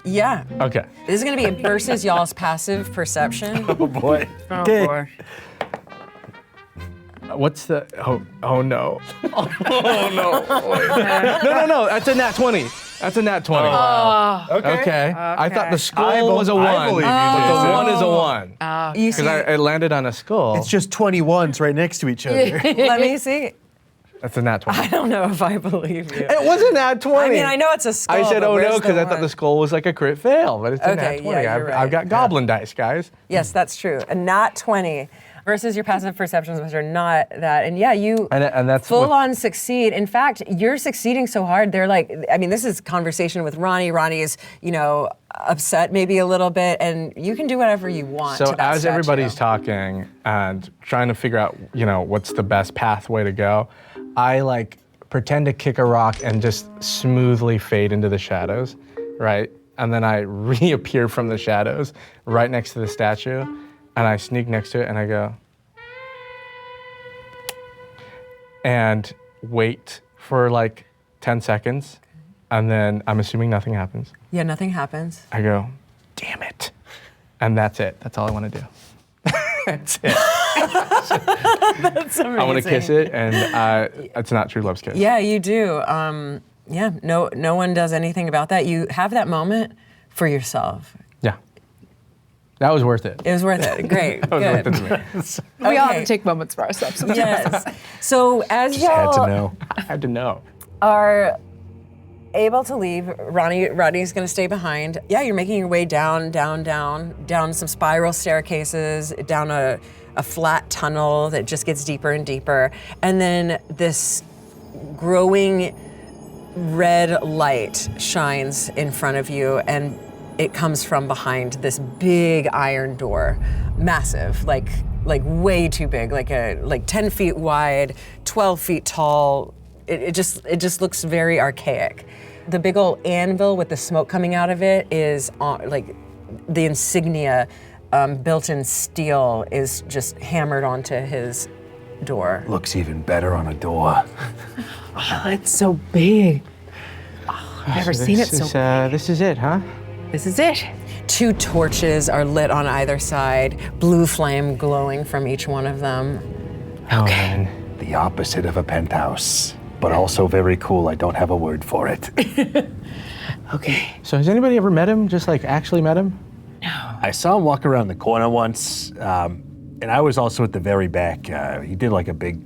Yeah. Okay. This is gonna be versus y'all's passive perception. Oh boy. Oh boy. What's the? Oh no. Oh no. No. That's a nat 20. That's a nat 20. Okay. I thought the skull was a 1. I believe you, but the Jason. 1 is a 1. You see, Because it landed on a skull. It's just 21s right next to each other. let me see. That's a nat 20. I don't know if I believe you. It wasn't nat 20. I mean, I know it's a skull. I said, but oh no, where's because I thought one? the skull was like a crit fail, but it's a nat 20. yeah, you're I've got right. goblin dice, guys. Yes, that's true. A nat 20 versus your passive perceptions, which are not that. And yeah, you And that's full on succeed. In fact, you're succeeding so hard. They're like, I mean, this is conversation with Ronnie. Ronnie is, upset maybe a little bit, and you can do whatever you want. So to that as statue. everybody's talking and trying to figure out, what's the best pathway to go, I pretend to kick a rock and just smoothly fade into the shadows, right? And then I reappear from the shadows right next to the statue, and I sneak next to it and I go, and wait for 10 seconds, and then I'm assuming nothing happens. Yeah, nothing happens. I go, damn it. And that's it. That's all I want to do. That's it. That's amazing. I want to kiss it, and it's not true love's kiss. Yeah, you do. Yeah, no one does anything about that. You have that moment for yourself. Yeah. That was worth it. It was worth it. Great. That was Good. worth it to me. We all have Okay. to take moments for ourselves sometimes. Yes. So as Just had to y'all know. I had to know. are able to leave, Rodney's gonna stay behind. Yeah, you're making your way down some spiral staircases, down a flat tunnel that just gets deeper and deeper. And then this growing red light shines in front of you, and it comes from behind this big iron door, massive, like way too big, like 10 feet wide, 12 feet tall. It just looks very archaic. The big old anvil with the smoke coming out of it is the insignia, built in steel, is just hammered onto his door. Looks even better on a door. Oh, it's so big. Oh, I've never seen it so big. This is it, huh? This is it. 2 torches are lit on either side, blue flame glowing from each one of them. Okay. The opposite of a penthouse, but also very cool. I don't have a word for it. Okay. So has anybody ever met him? Just actually met him? I saw him walk around the corner once, and I was also at the very back. He did a big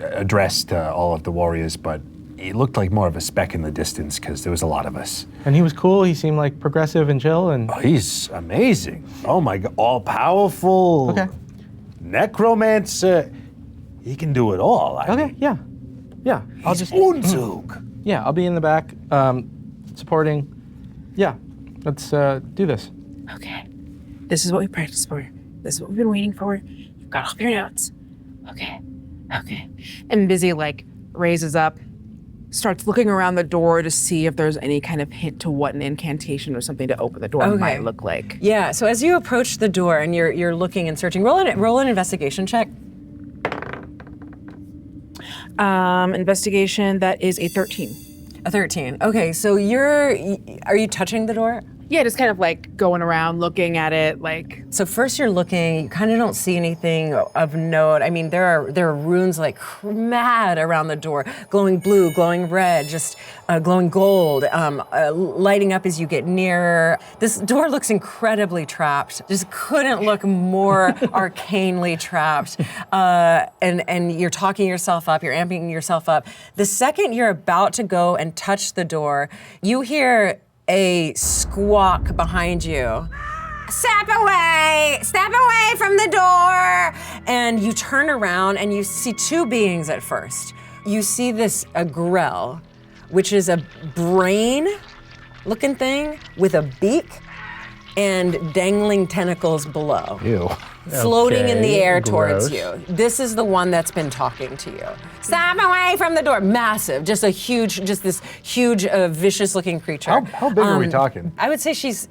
address to all of the warriors, but he looked like more of a speck in the distance because there was a lot of us. And he was cool. He seemed progressive and chill. And Oh, he's amazing. Oh my God, all powerful. Okay. Necromancer. He can do it all. Okay, yeah. I'll He's Unzug. Yeah, I'll be in the back, supporting. Yeah, let's do this. Okay. This is what we practiced for. This is what we've been waiting for. You've got all of your notes. Okay. I'm busy raises up, starts looking around the door to see if there's any kind of hint to what an incantation or something to open the door might look like. Yeah, so as you approach the door and you're looking and searching, roll an investigation check. Investigation, that is a 13. A 13. Okay, so are you touching the door? Yeah, just kind of like going around looking at it like. So first you're looking, you kind of don't see anything of note. I mean, there are runes like mad around the door, glowing blue, glowing red, just glowing gold, lighting up as you get nearer. This door looks incredibly trapped. Just couldn't look more arcanely trapped. And you're talking yourself up, you're amping yourself up. The second you're about to go and touch the door, you hear a squawk behind you. Step away from the door. And you turn around and you see two beings at first. You see a grell, which is a brain looking thing with a beak and dangling tentacles below. Ew. Floating in the air gross. towards you. This is the one that's been talking to you. Stop away from the door. Massive, this huge, vicious looking creature. How big are we talking? I would say she's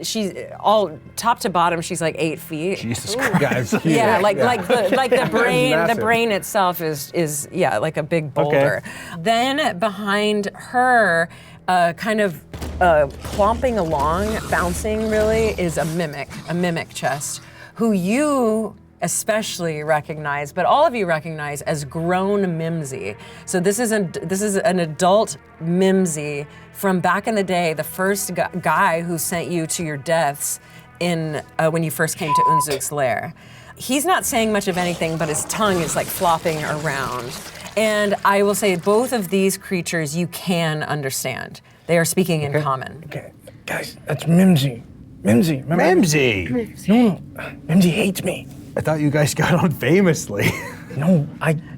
all top to bottom, she's like 8 feet. Jesus Christ. Yeah, like the brain. The Massive. brain itself is like a big boulder. Okay. Then behind her, kind of clomping along, bouncing really, is a mimic chest, who you especially recognize, but all of you recognize as grown Mimsy. So this is an adult Mimsy from back in the day, the first guy who sent you to your deaths when you first came to Unzuk's lair. He's not saying much of anything, but his tongue is like flopping around. And I will say both of these creatures you can understand. They are speaking in common. Okay, guys, that's Mimsy. Mimsy, remember? Mimsy! No, Mimsy hates me. I thought you guys got on famously. No,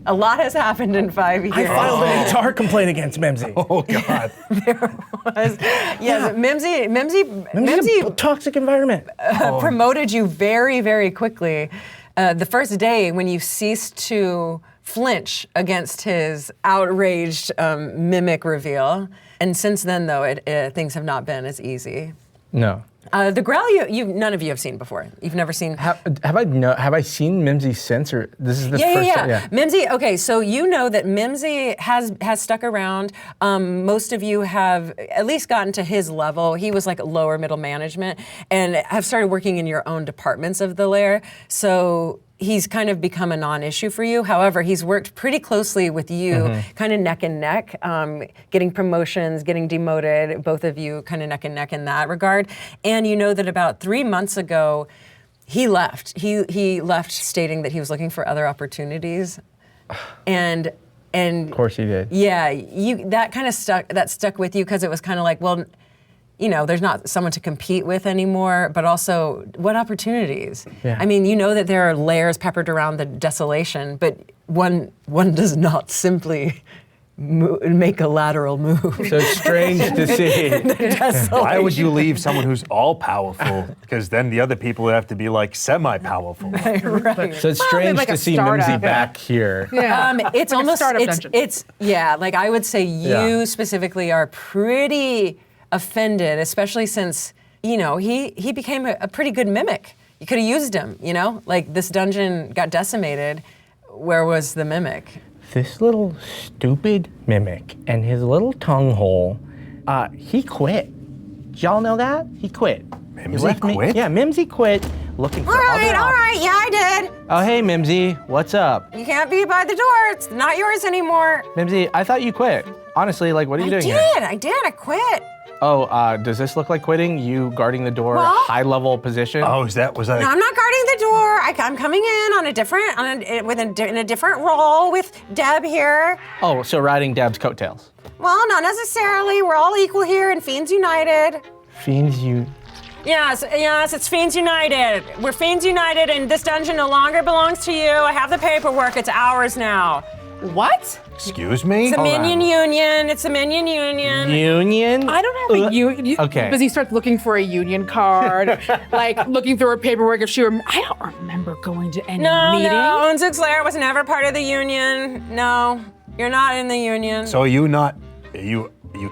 A lot has happened in 5 years. I filed an HR complaint against Mimsy. Oh, God. Mimsy A toxic environment. promoted you very, very quickly. The first day when you ceased to flinch against his outraged mimic reveal. And since then, though, things have not been as easy. No. The Grell, none of you have seen before. You've never seen. Have I seen Mimsy since, or this is the first time? Yeah. Mimsy. Okay, so you know that Mimsy has stuck around. Most of you have at least gotten to his level. He was like lower middle management, and have started working in your own departments of the lair. So he's kind of become a non-issue for you. However, he's worked pretty closely with you, kind of neck and neck, getting promotions, getting demoted, both of you kind of neck and neck in that regard. And you know that about 3 months ago, he left. He left stating that he was looking for other opportunities. And Of course he did. yeah, that kind of stuck with you because it was kind of like, well, you know, there's not someone to compete with anymore, but also what opportunities? Yeah. I mean, you know that there are layers peppered around the desolation, but one does not simply make a lateral move. So it's strange to see. Why would you leave someone who's all-powerful? Because then the other people would have to be like semi-powerful. Right. So it's strange like to a see startup. Mimsy back here. Yeah. It's like almost, a startup dungeon. like I would say you specifically are pretty offended, especially since, you know, he became a pretty good mimic. You could have used him, you know? Like this dungeon got decimated. Where was the mimic? This little stupid mimic and his little tongue hole, he quit. Did y'all know that? He quit. Mimsy quit? Yeah, Mimsy quit looking for All right, other yeah, I did. Oh, hey, Mimsy, what's up? You can't be by the door. It's not yours anymore. Mimsy, I thought you quit. Honestly, like, what are you doing here? I did. I quit. Oh, does this look like quitting? You guarding the door, Well- high-level position? Oh, was that? No, I'm not guarding the door. I'm coming in in a different role with Deb here. Oh, so riding Dab's coattails. Well, not necessarily. We're all equal here in Fiends United. Fiends, you... Yes, it's Fiends United. We're Fiends United, and this dungeon no longer belongs to you. I have the paperwork. It's ours now. What? Excuse me? It's a minion union. It's a minion union. Union? I don't have a union. Okay. Because he starts looking for a union card, like looking through her paperwork. I don't remember going to any meeting. No, Unzuk's Lair was never part of the union. No. You're not in the union. So are you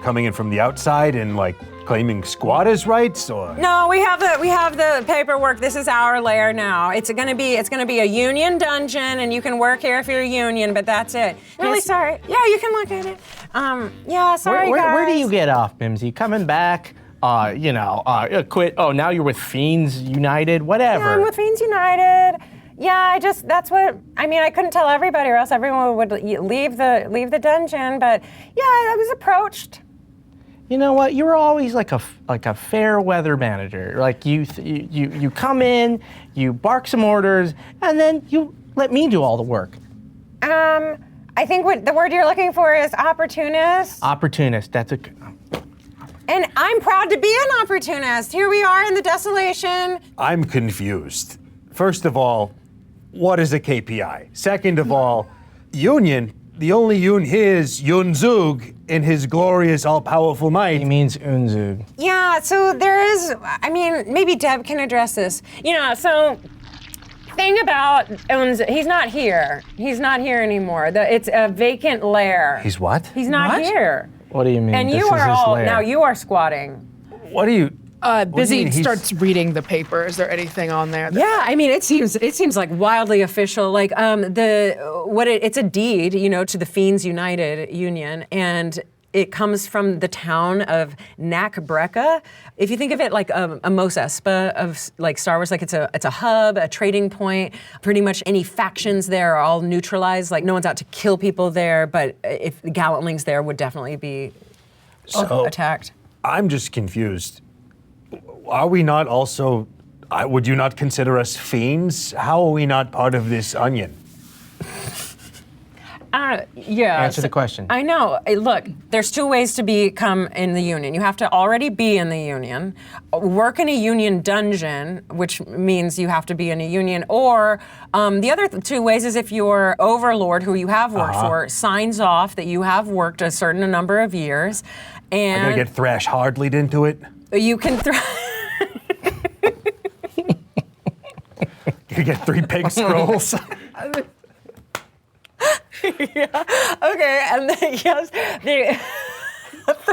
coming in from the outside and like claiming squatters' rights or? No, we have the paperwork. This is our lair now. It's gonna be a union dungeon, and you can work here if you're a union, but that's it. Really sorry. Yeah, you can look at it. Yeah, sorry guys. Where do you get off, Mimsy? Coming back? Quit. Oh, now you're with Fiends United. Whatever. Yeah, I'm with Fiends United. Yeah, I couldn't tell everybody, or else everyone would leave the dungeon. But yeah, I was approached. You know what? You were always like a fair weather manager. Like you come in, you bark some orders, and then you let me do all the work. I think what the word you're looking for is opportunist. Opportunist. That's a. And I'm proud to be an opportunist. Here we are in the desolation. I'm confused. First of all, what is a KPI? Second of all, union. The only Yun here is Yunzug in his glorious all-powerful might. He means Unzug. Yeah, so there is, maybe Deb can address this. So thing about Unzug, he's not here. He's not here anymore. It's a vacant lair. He's what? He's not here. What do you mean? And you are now you are squatting. What do you? Busy starts reading the paper. Is there anything on there? Yeah, it seems like wildly official. Like it's a deed, to the Fiends United Union, and it comes from the town of Nakbreka. If you think of it like a Mos Espa of like Star Wars, like it's a hub, a trading point. Pretty much any factions there are all neutralized. Like no one's out to kill people there, but if the Gallantlings there would definitely be attacked. I'm just confused. Are we not also, would you not consider us fiends? How are we not part of this onion? Yeah. Answer the question. I know. Look, there's two ways to become in the union. You have to already be in the union, work in a union dungeon, which means you have to be in a union, or the other two ways is if your overlord, who you have worked for, signs off that you have worked a certain number of years, and I'm gonna get thrash hardly into it. You can You get 3 pig scrolls. Yeah. Okay, and then yes, the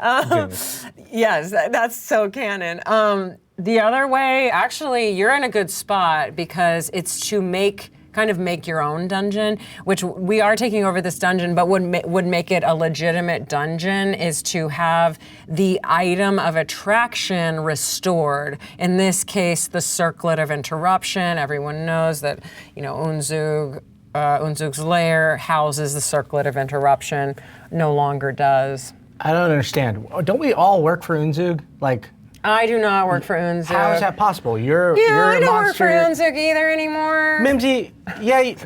threshold. Yes, that's so canon. The other way, actually, you're in a good spot because it's to make your own dungeon, which we are taking over this dungeon, but would make it a legitimate dungeon is to have the item of attraction restored. In this case, the circlet of interruption. Everyone knows that, Unzug's lair houses the circlet of interruption. No longer does. I don't understand. Don't we all work for Unzug? I do not work for Unzug. How is that possible? You're I a don't monster. work for Unzug either anymore. Mimsy,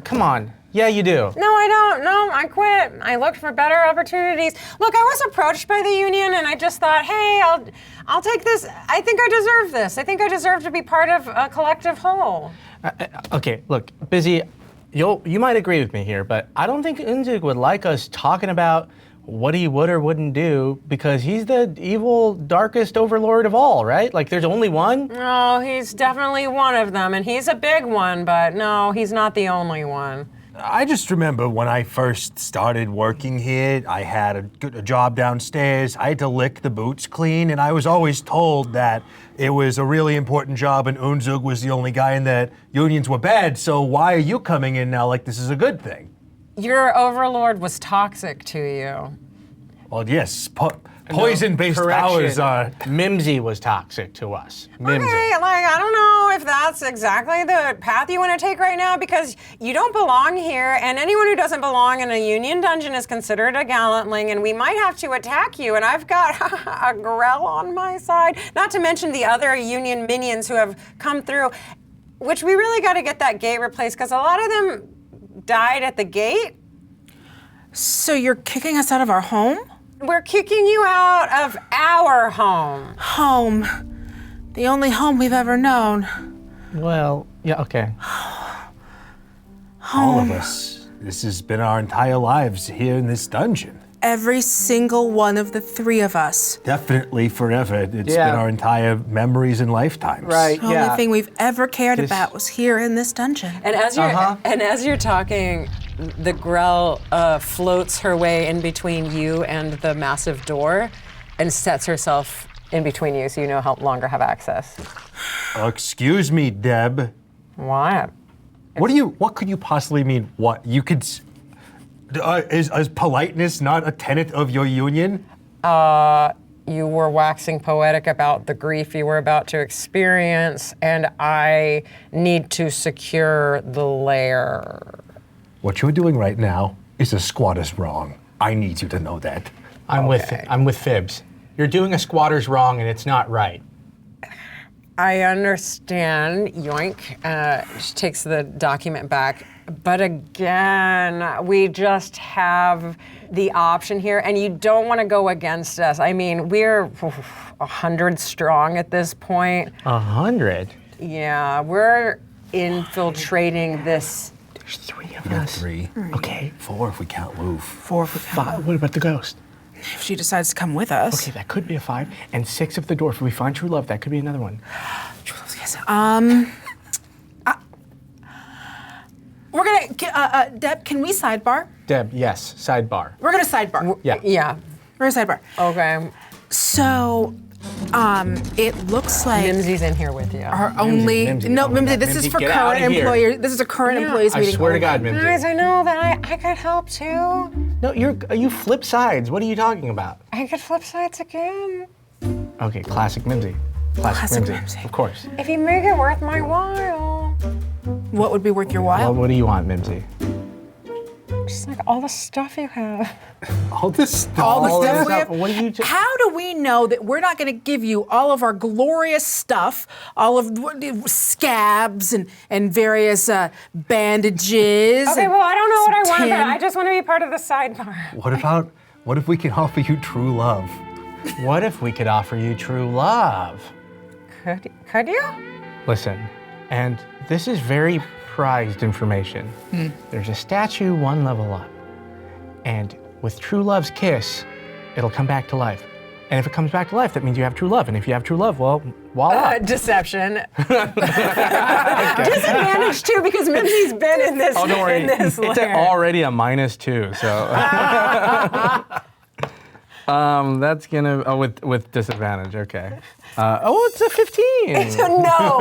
come on. Yeah, you do. No, I don't. No, I quit. I looked for better opportunities. Look, I was approached by the union, and I just thought, hey, I'll take this. I think I deserve this. I think I deserve to be part of a collective whole. Okay, look, Busy, you might agree with me here, but I don't think Unzug would like us talking about what he would or wouldn't do, because he's the evil, darkest overlord of all, right? Like, there's only one? No, he's definitely one of them, and he's a big one, but no, he's not the only one. I just remember when I first started working here, I had a job downstairs. I had to lick the boots clean, and I was always told that it was a really important job, and Unzug was the only guy, and that unions were bad, so why are you coming in now like this is a good thing? Your overlord was toxic to you. Well, yes, poison-based powers are. Mimsy was toxic to us. Mimsy. Okay, I don't know if that's exactly the path you want to take right now, because you don't belong here, and anyone who doesn't belong in a union dungeon is considered a gallantling, and we might have to attack you, and I've got a Grell on my side, not to mention the other union minions who have come through, which we really got to get that gate replaced, because a lot of them died at the gate. So you're kicking us out of our home? We're kicking you out of our home. Home. The only home we've ever known. Well, yeah, okay. Home. All of us. This has been our entire lives here in this dungeon. Every single one of the 3 of us. Definitely forever. It's been our entire memories and lifetimes. Right, The only thing we've ever cared about was here in this dungeon. And as you're talking, the Grell floats her way in between you and the massive door and sets herself in between you so you no longer have access. Excuse me, Deb. What? What could you possibly mean? What? You could... is politeness not a tenet of your union? You were waxing poetic about the grief you were about to experience, and I need to secure the lair. What you're doing right now is a squatter's wrong. I need you to know that. I'm with Fibs. You're doing a squatter's wrong, and it's not right. I understand. Yoink. She takes the document back. But again, we just have the option here, and you don't want to go against us. I mean, we're 100 strong at this point. 100? Yeah, we're infiltrating this. There's 3 of We got us. 3. Okay. 4 if we can't move. 4 for 5. What about the ghost? If she decides to come with us. Okay, that could be a 5. And 6 if the dwarf. If we find true love, that could be another one. True love, yes. We're gonna, Deb, can we sidebar? Deb, yes, sidebar. We're gonna sidebar. Yeah. We're gonna sidebar. Okay. So, it looks like Mimsy's in here with you. our only Mimsy. no, Oh my Mimsy. God, This is Mimsy, for get out current of here. employer. This is a current employees I meeting. swear to only. God, Mimsy. Guys, I know that I could help too. No, you flip sides. What are you talking about? I could flip sides again. Okay, classic Mimsy. Classic Mimsy. Of course. If you make it worth my while. What would be worth your while? Well, what do you want, Mimsy? Just like all the stuff you have. All this stuff. All the stuff we this have. up. What do you How do we know that we're not going to give you all of our glorious stuff, all of scabs and various bandages? Okay, well, I don't know what I want, but tin. I just want to be part of the sidebar. What if we can offer you true love? What if we could offer you true love? Could you? Listen, and this is very prized information. There's a statue 1 level up, and with true love's kiss, it'll come back to life. And if it comes back to life, that means you have true love. And if you have true love, well, voila. Deception. Disadvantage too, because Mimsy's been in this. Oh, don't worry. In this It's lair. already a -2, so. That's gonna with disadvantage. Okay. It's a 15. No.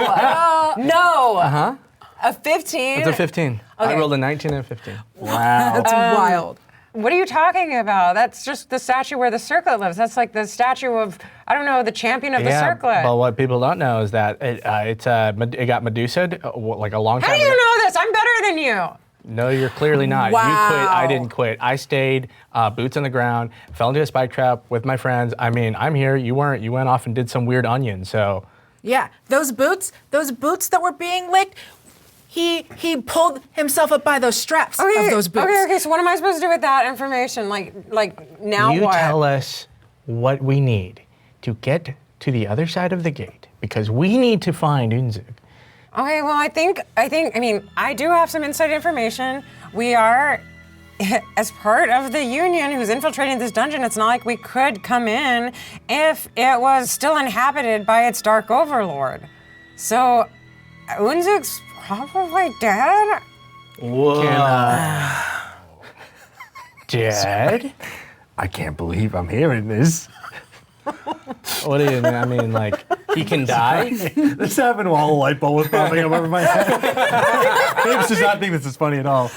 No. Uh-huh. A 15. It's a 15. I Okay. rolled a 19 and a 15. Wow. That's wild. What are you talking about? That's just the statue where the circlet lives. That's like the statue of, I don't know, the champion of the circlet. But what people don't know is that it got Medusa'd like a long time How do ago. you know this? I'm better than you. No, you're clearly not. Wow. You quit. I didn't quit. I stayed, boots on the ground, fell into a spike trap with my friends. I mean, I'm here. You weren't. You went off and did some weird onion. So Yeah, those boots that were being licked. He pulled himself up by those straps of those boots. Okay, so what am I supposed to do with that information? Like now you what? tell us what we need to get to the other side of the gate because we need to find Unzug. Okay, well, I mean, I do have some inside information. We are, as part of the Union who's infiltrating this dungeon, it's not like we could come in if it was still inhabited by its dark overlord. So, Unzug's probably dead? Whoa. Dead? I can't believe I'm hearing this. What do you mean? I mean, like, he can die? This happened while a light bulb was popping up over my head. Fibs does not think this is funny at all.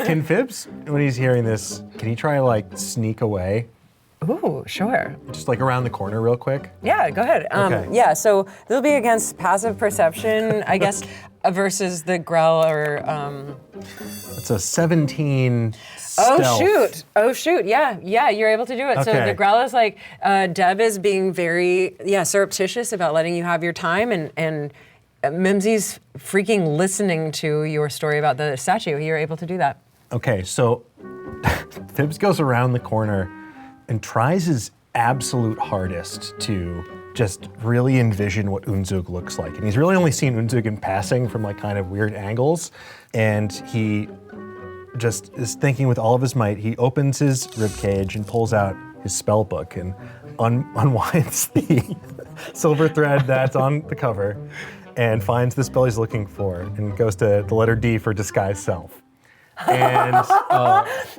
Can Fibs, when he's hearing this, can he try like sneak away? Ooh, sure. Just like around the corner real quick? Yeah, go ahead. Okay. Yeah, so this will be against passive perception, I guess, versus the Grell or. It's a 17 stealth. Oh shoot! Yeah, you're able to do it. So Okay. the Grell is like, Deb is being very surreptitious about letting you have your time, and Mimsy's freaking listening to your story about the statue. You're able to do that. Okay, so Fibs goes around the corner and tries his absolute hardest to just really envision what Unzug looks like. And he's really only seen Unzug in passing from like kind of weird angles. And he just is thinking with all of his might. He opens his ribcage and pulls out his spell book and unwinds the silver thread that's on the cover and finds the spell he's looking for and goes to the letter D for disguise self. And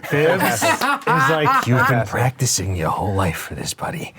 Fibs is like, you've been practicing your whole life for this, buddy.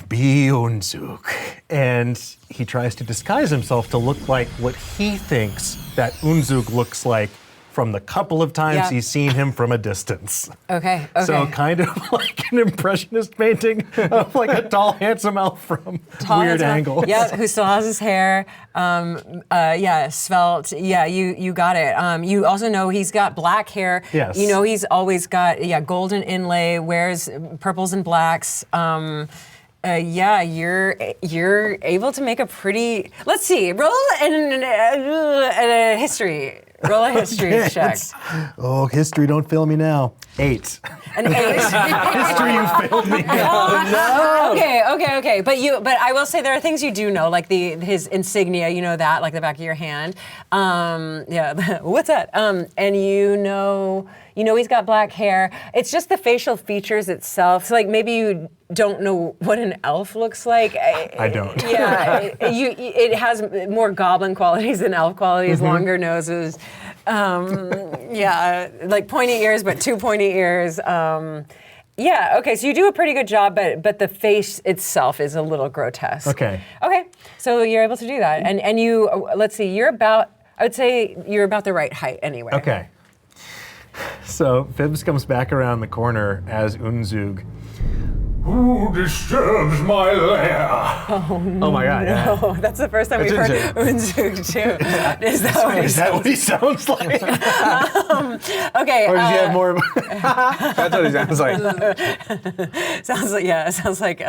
Be Unzug. And he tries to disguise himself to look like what he thinks that Unzug looks like from the couple of times he's seen him from a distance. Okay. So kind of like an impressionist painting of like a tall, handsome elf from weird angles. Yeah, who still has his hair. Svelte. Yeah, you got it. You also know he's got black hair. Yes. You know he's always got golden inlay, wears purples and blacks. You're able to make a pretty. Let's see. Roll a history. Roll a history check. History, don't fail me now. 8. An 8. History, you failed me now. No. Okay. But I will say there are things you do know, like his insignia. You know that, like the back of your hand. What's that? And you know he's got black hair. It's just the facial features itself. So like maybe you don't know what an elf looks like. I don't. Yeah, it has more goblin qualities than elf qualities. Longer noses. Like pointy ears, but 2 pointy ears. Okay, so you do a pretty good job, but the face itself is a little grotesque. Okay, so you're able to do that. And you, let's see, I would say you're about the right height anyway. Okay. So Fibs comes back around the corner as Unzug. Who disturbs my lair? Oh my God! No, that's the first time we've heard Unzug too. Is that what he sounds like? Okay. Or does he have more? That's what he sounds like. Sounds like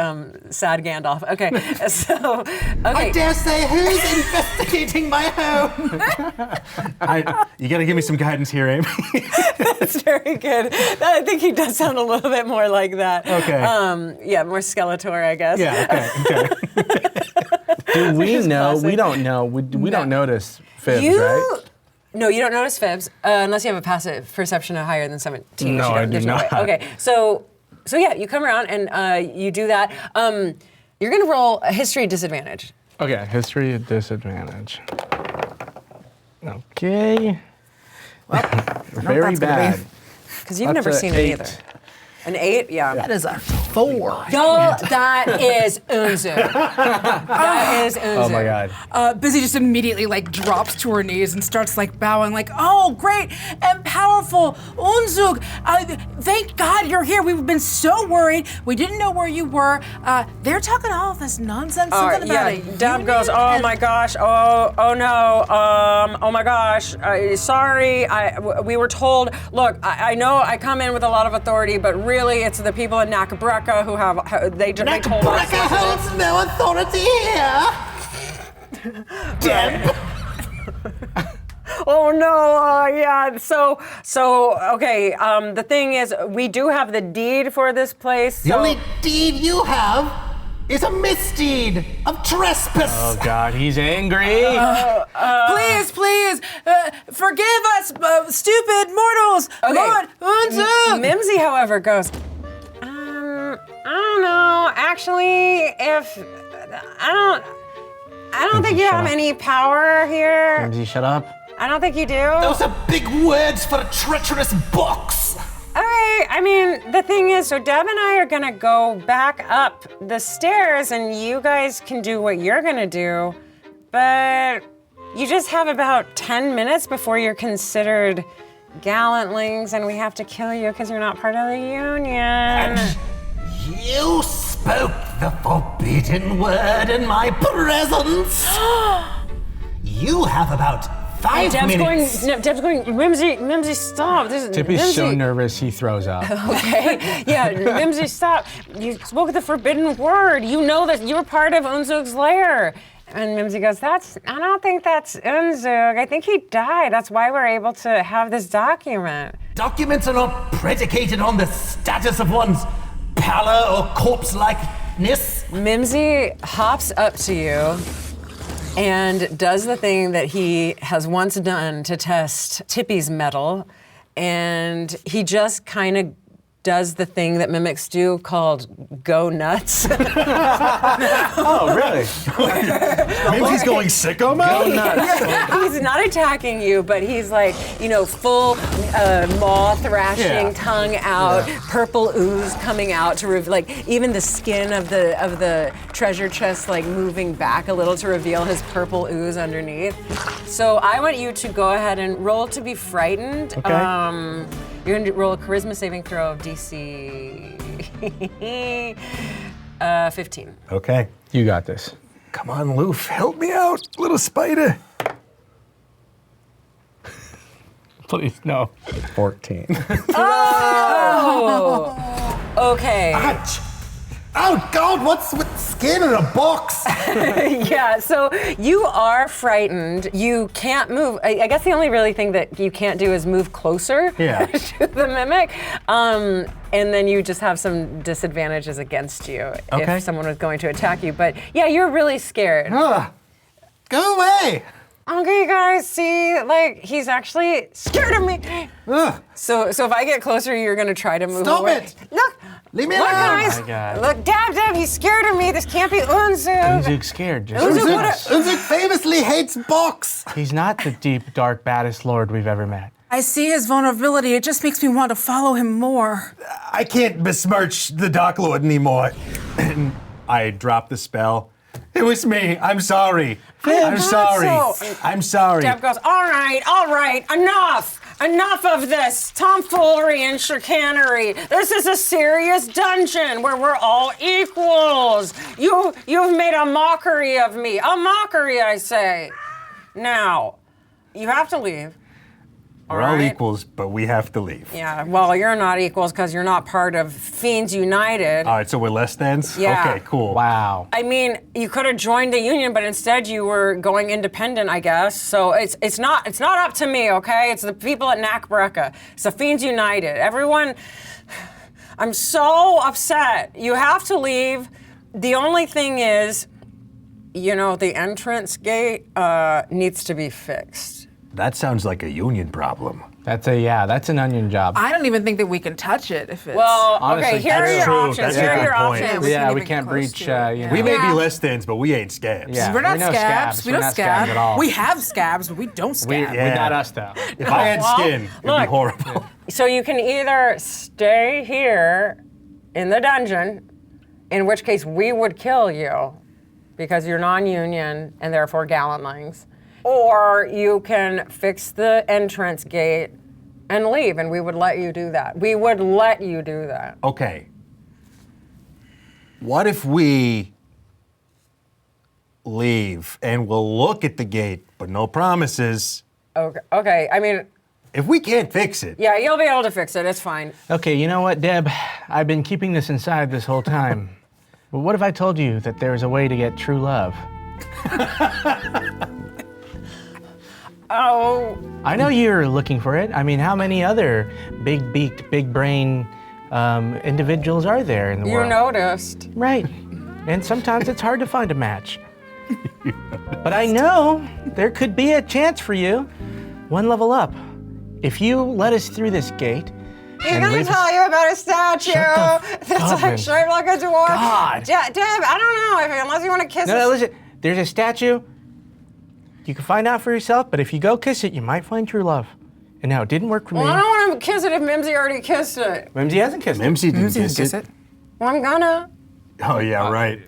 sad Gandalf. Okay, so I dare say, who's investigating my home? You got to give me some guidance here, Amy. That's very good. I think he does sound a little bit more like that. Okay. More Skeletor, I guess. Yeah. Okay. Do we know? classic. We don't know. We don't notice Fibs, right? No, you don't notice Fibs unless you have a passive perception of higher than 17. No, I do there's no not. way. Okay, so you come around and you do that. You're gonna roll a history disadvantage. Okay, history at disadvantage. Okay. Well, very bad. Because you've never seen it either. An 8? Yeah. That is a 4. Y'all, that is Unzug. That is Unzug. Oh my God. Busy just immediately drops to her knees and starts bowing oh, great and powerful Unzug. Thank God you're here. We've been so worried. We didn't know where you were. They're talking all of this nonsense. Something about it. Deb goes, oh my gosh, oh no, oh my gosh, sorry, we were told, look, I know I come in with a lot of authority, but really it's the people in Nakabreka who they told us. Nakabreka holds no authority here. Deb. Oh no, okay, the thing is, we do have the deed for this place. The only deed you have is a misdeed of trespass. Oh God, he's angry. Please, forgive us, stupid mortals. Okay. Lord Unzug. Mimsy, however, goes, I don't know, actually, if, I don't think you have any power here. Mimsy, shut up. I don't think you do. Those are big words for a treacherous box. Okay, I mean, the thing is, so Deb and I are gonna go back up the stairs and you guys can do what you're gonna do, but you just have about 10 minutes before you're considered gallantlings and we have to kill you because you're not part of the union. And you spoke the forbidden word in my presence. You have about 5 minutes. Deb's going, Mimsy, stop. Tippy's so nervous he throws up. Okay, yeah, Mimsy, stop. You spoke the forbidden word. You know that you're part of Unzug's lair. And Mimsy goes, I don't think that's Unzug. I think he died. That's why we're able to have this document. Documents are not predicated on the status of one's pallor or corpse-likeness. Mimsy hops up to you and does the thing that he has once done to test Tippy's mettle, and he just kind of does the thing that mimics do called go nuts. Oh, really? Maybe he's going sicko mode? Go nuts. He's not attacking you, but he's like, full maw thrashing, tongue out, purple ooze coming out to like even the skin of the treasure chest like moving back a little to reveal his purple ooze underneath. So I want you to go ahead and roll to be frightened. Okay. You're gonna roll a charisma saving throw of DC 15. Okay. You got this. Come on, Loof, help me out, little spider. Please, no. 14. Oh! Okay. Ouch! Oh God, what's with skin in a box? Yeah, so you are frightened. You can't move. I guess the only really thing that you can't do is move closer to the mimic. And then you just have some disadvantages against you if someone was going to attack you. But yeah, you're really scared. Go away! Okay, you guys, see, like, he's actually scared of me. So if I get closer, you're gonna try to move away. Stop it! Look! Leave me Look, alone! guys! Oh my God. Look, Dab, he's scared of me. This can't be Unzu. Unzug's scared. Just Unzug famously hates box! He's not the deep, dark, baddest lord we've ever met. I see his vulnerability. It just makes me want to follow him more. I can't besmirch the Dark Lord anymore. And I drop the spell. It was me. I'm sorry. I'm sorry. I'm sorry. Deb goes, all right, enough of this tomfoolery and chicanery. This is a serious dungeon where we're all equals. You've made a mockery of me. A mockery, I say. Now, you have to leave. We're all equals, but we have to leave. Yeah, well, you're not equals because you're not part of Fiends United. All right, so we're less thans? Yeah. Okay, cool. Wow. I mean, you could have joined the union, but instead you were going independent, I guess. So it's not up to me, okay? It's the people at Nakbreka. It's the Fiends United. Everyone, I'm so upset. You have to leave. The only thing is, the entrance gate needs to be fixed. That sounds like a union problem. That's an onion job. I don't even think that we can touch it if it's... Well, honestly, okay, here are your options. That's a good point. Yeah, we can't breach, We may be less thans, but we ain't scabs. Yeah, We're not we know scabs. We We're don't not scab. at all. We have scabs, but we don't scab. We not us, though. If I had skin, it'd be horrible. So you can either stay here in the dungeon, in which case we would kill you because you're non-union and therefore gallantlings, or you can fix the entrance gate and leave, and we would let you do that. We would let you do that. Okay. What if we leave and we'll look at the gate, but no promises? Okay, I mean... If we can't fix it... Yeah, you'll be able to fix it, it's fine. Okay, you know what, Deb? I've been keeping this inside this whole time. But what if I told you that there's a way to get true love? Oh. I know you're looking for it. I mean, how many other big-beaked, big-brain individuals are there in the world? You noticed. Right. And sometimes it's hard to find a match. But I know there could be a chance for you. One level up. If you let us through this gate... He's gonna tell you about a statue that's like shaped like a dwarf. God. Deb, I don't know, unless you want to kiss it. No, listen. There's a statue. You can find out for yourself, but if you go kiss it, you might find true love. And now, it didn't work for me. Well, I don't want to kiss it if Mimsy already kissed it. Mimsy hasn't kissed it. Mimsy didn't kiss it. Well, I'm gonna. Oh, yeah, right.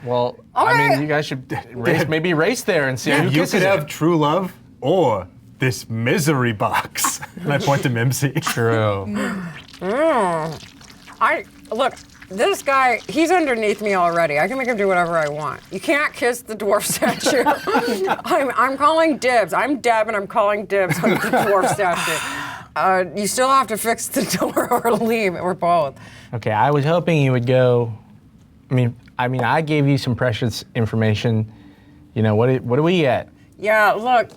Well, Okay. I mean, you guys should maybe race there and see who You kisses could it. have true love or this misery box. And I point to Mimsy. True. Look, this guy, he's underneath me already. I can make him do whatever I want. You can't kiss the dwarf statue. I'm calling dibs. I'm Deb and I'm calling dibs on the dwarf statue. You still have to fix the door or leave, or both. Okay, I was hoping you would go. I mean, I gave you some precious information. What do we get? Yeah, look,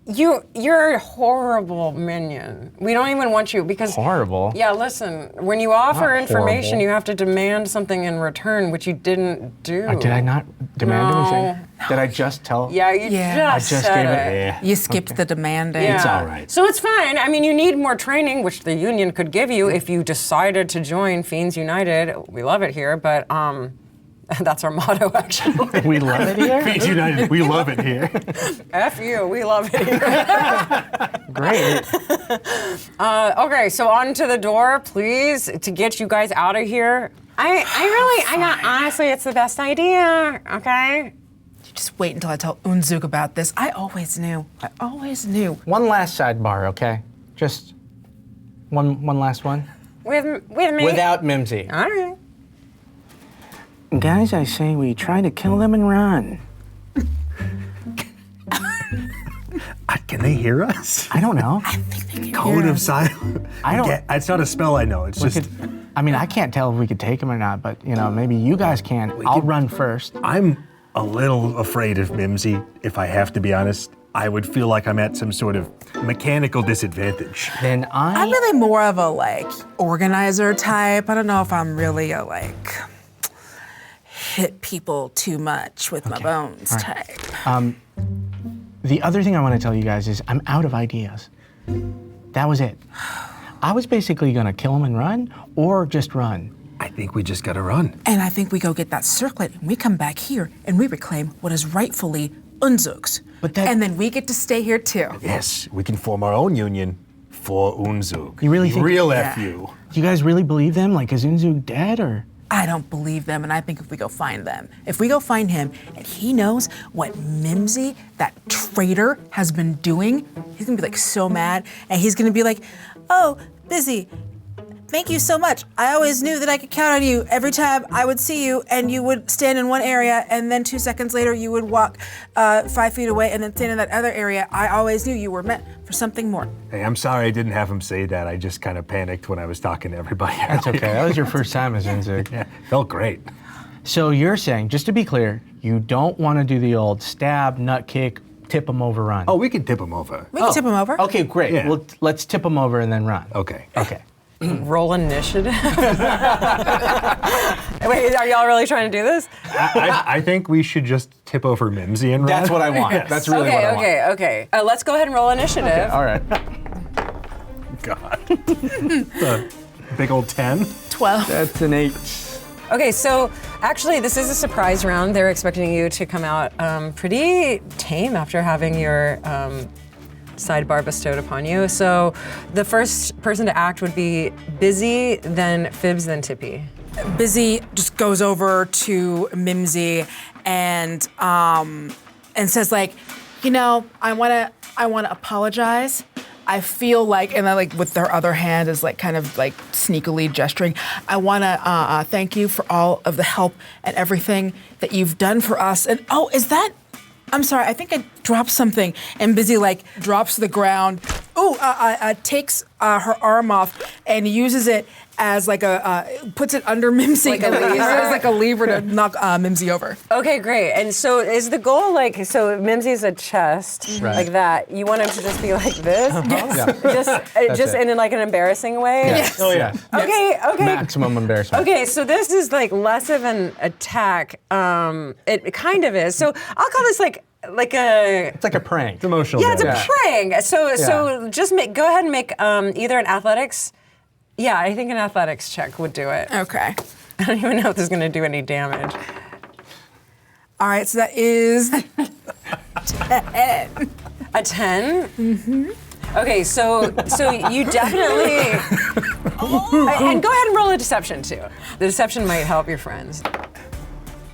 you're a horrible minion. We don't even want you because... Horrible? Yeah, listen, when you offer Not information, horrible. you have to demand something in return, which you didn't do. Did I not demand anything? Did I just tell? Yeah, you Yeah. just, I just said gave it. it. You skipped the demanding. Yeah. It's all right. So it's fine. I mean, you need more training, which the union could give you if you decided to join Fiends United. We love it here, but that's our motto, actually. We love it here. Fiends United, we love it here. F you, we love it here. Great. Okay, so on to the door, please, to get you guys out of here. Honestly, it's the best idea, okay? Just wait until I tell Unzug about this. I always knew. One last sidebar, okay? Just one last one. With me? Without Mimsy. All right. Guys, I say we try to kill them and run. Can they hear us? I don't know. Code of silence. I don't. It's not a spell I know. It's just. I can't tell if we could take them or not, but maybe you guys can. I'll run first. I'm a little afraid of Mimsy, if I have to be honest. I would feel like I'm at some sort of mechanical disadvantage. Then I'm really more of a organizer type. I don't know if I'm really a hit people too much with my bones type. The other thing I want to tell you guys is I'm out of ideas. That was it. I was basically gonna kill them and run, or just run. I think we just gotta run. And I think we go get that circlet, and we come back here, and we reclaim what is rightfully Unzug's. And then we get to stay here too. Yes, we can form our own union for Unzug. You really think? Real Yeah. FU. Do you guys really believe them? Is Unzug dead, or? I don't believe them, and I think if we go find them, if we go find him, and he knows what Mimsy, that traitor, has been doing, he's gonna be so mad, and he's gonna be like, "Oh, Busy, thank you so much. I always knew that I could count on you. Every time I would see you, and you would stand in one area, and then 2 seconds later you would walk 5 feet away, and then stand in that other area. I always knew you were meant for something more." Hey, I'm sorry I didn't have him say that. I just kind of panicked when I was talking to everybody. That's okay. That was your first time as Unzug. Yeah, felt great. So you're saying, just to be clear, you don't want to do the old stab, nut kick, tip them over, run. Oh, we can tip him over. We can tip him over. Okay, great. Yeah. Well, let's tip them over and then run. Okay. Okay. Roll initiative. Wait, are y'all really trying to do this? I think we should just tip over Mimsy and run. That's what I want. Yes. That's really what I want. Okay. Let's go ahead and roll initiative. Okay, all right. God. The big old 10. 12. That's an 8. Okay, so actually this is a surprise round. They're expecting you to come out pretty tame after having your sidebar bestowed upon you. So the first person to act would be Busy, then Fibs, then Tippy. Busy just goes over to Mimsy and says I wanna apologize. I feel like, and then with their other hand is kind of sneakily gesturing. I wanna thank you for all of the help and everything that you've done for us. And I'm sorry, I think I dropped something. And Busy drops to the ground. Takes her arm off and uses it as puts it under Mimsy. Like a lever? As a lever to knock Mimsy over. Okay, great. And so is the goal so Mimsy's a chest, Right. like that. You want him to just be like this? Yeah. Just in an embarrassing way? Yes. Oh, yeah. Okay. Maximum embarrassment. Okay, so this is less of an attack. It kind of is. So I'll call this It's like a prank. It's emotional. yeah, it's damage. a prank. So just go ahead and make either an athletics. Yeah, I think an athletics check would do it. Okay. I don't even know if this is going to do any damage. All right, so that is 10. A 10? Mm-hmm. Okay, so you definitely... And go ahead and roll a deception, too. The deception might help your friends.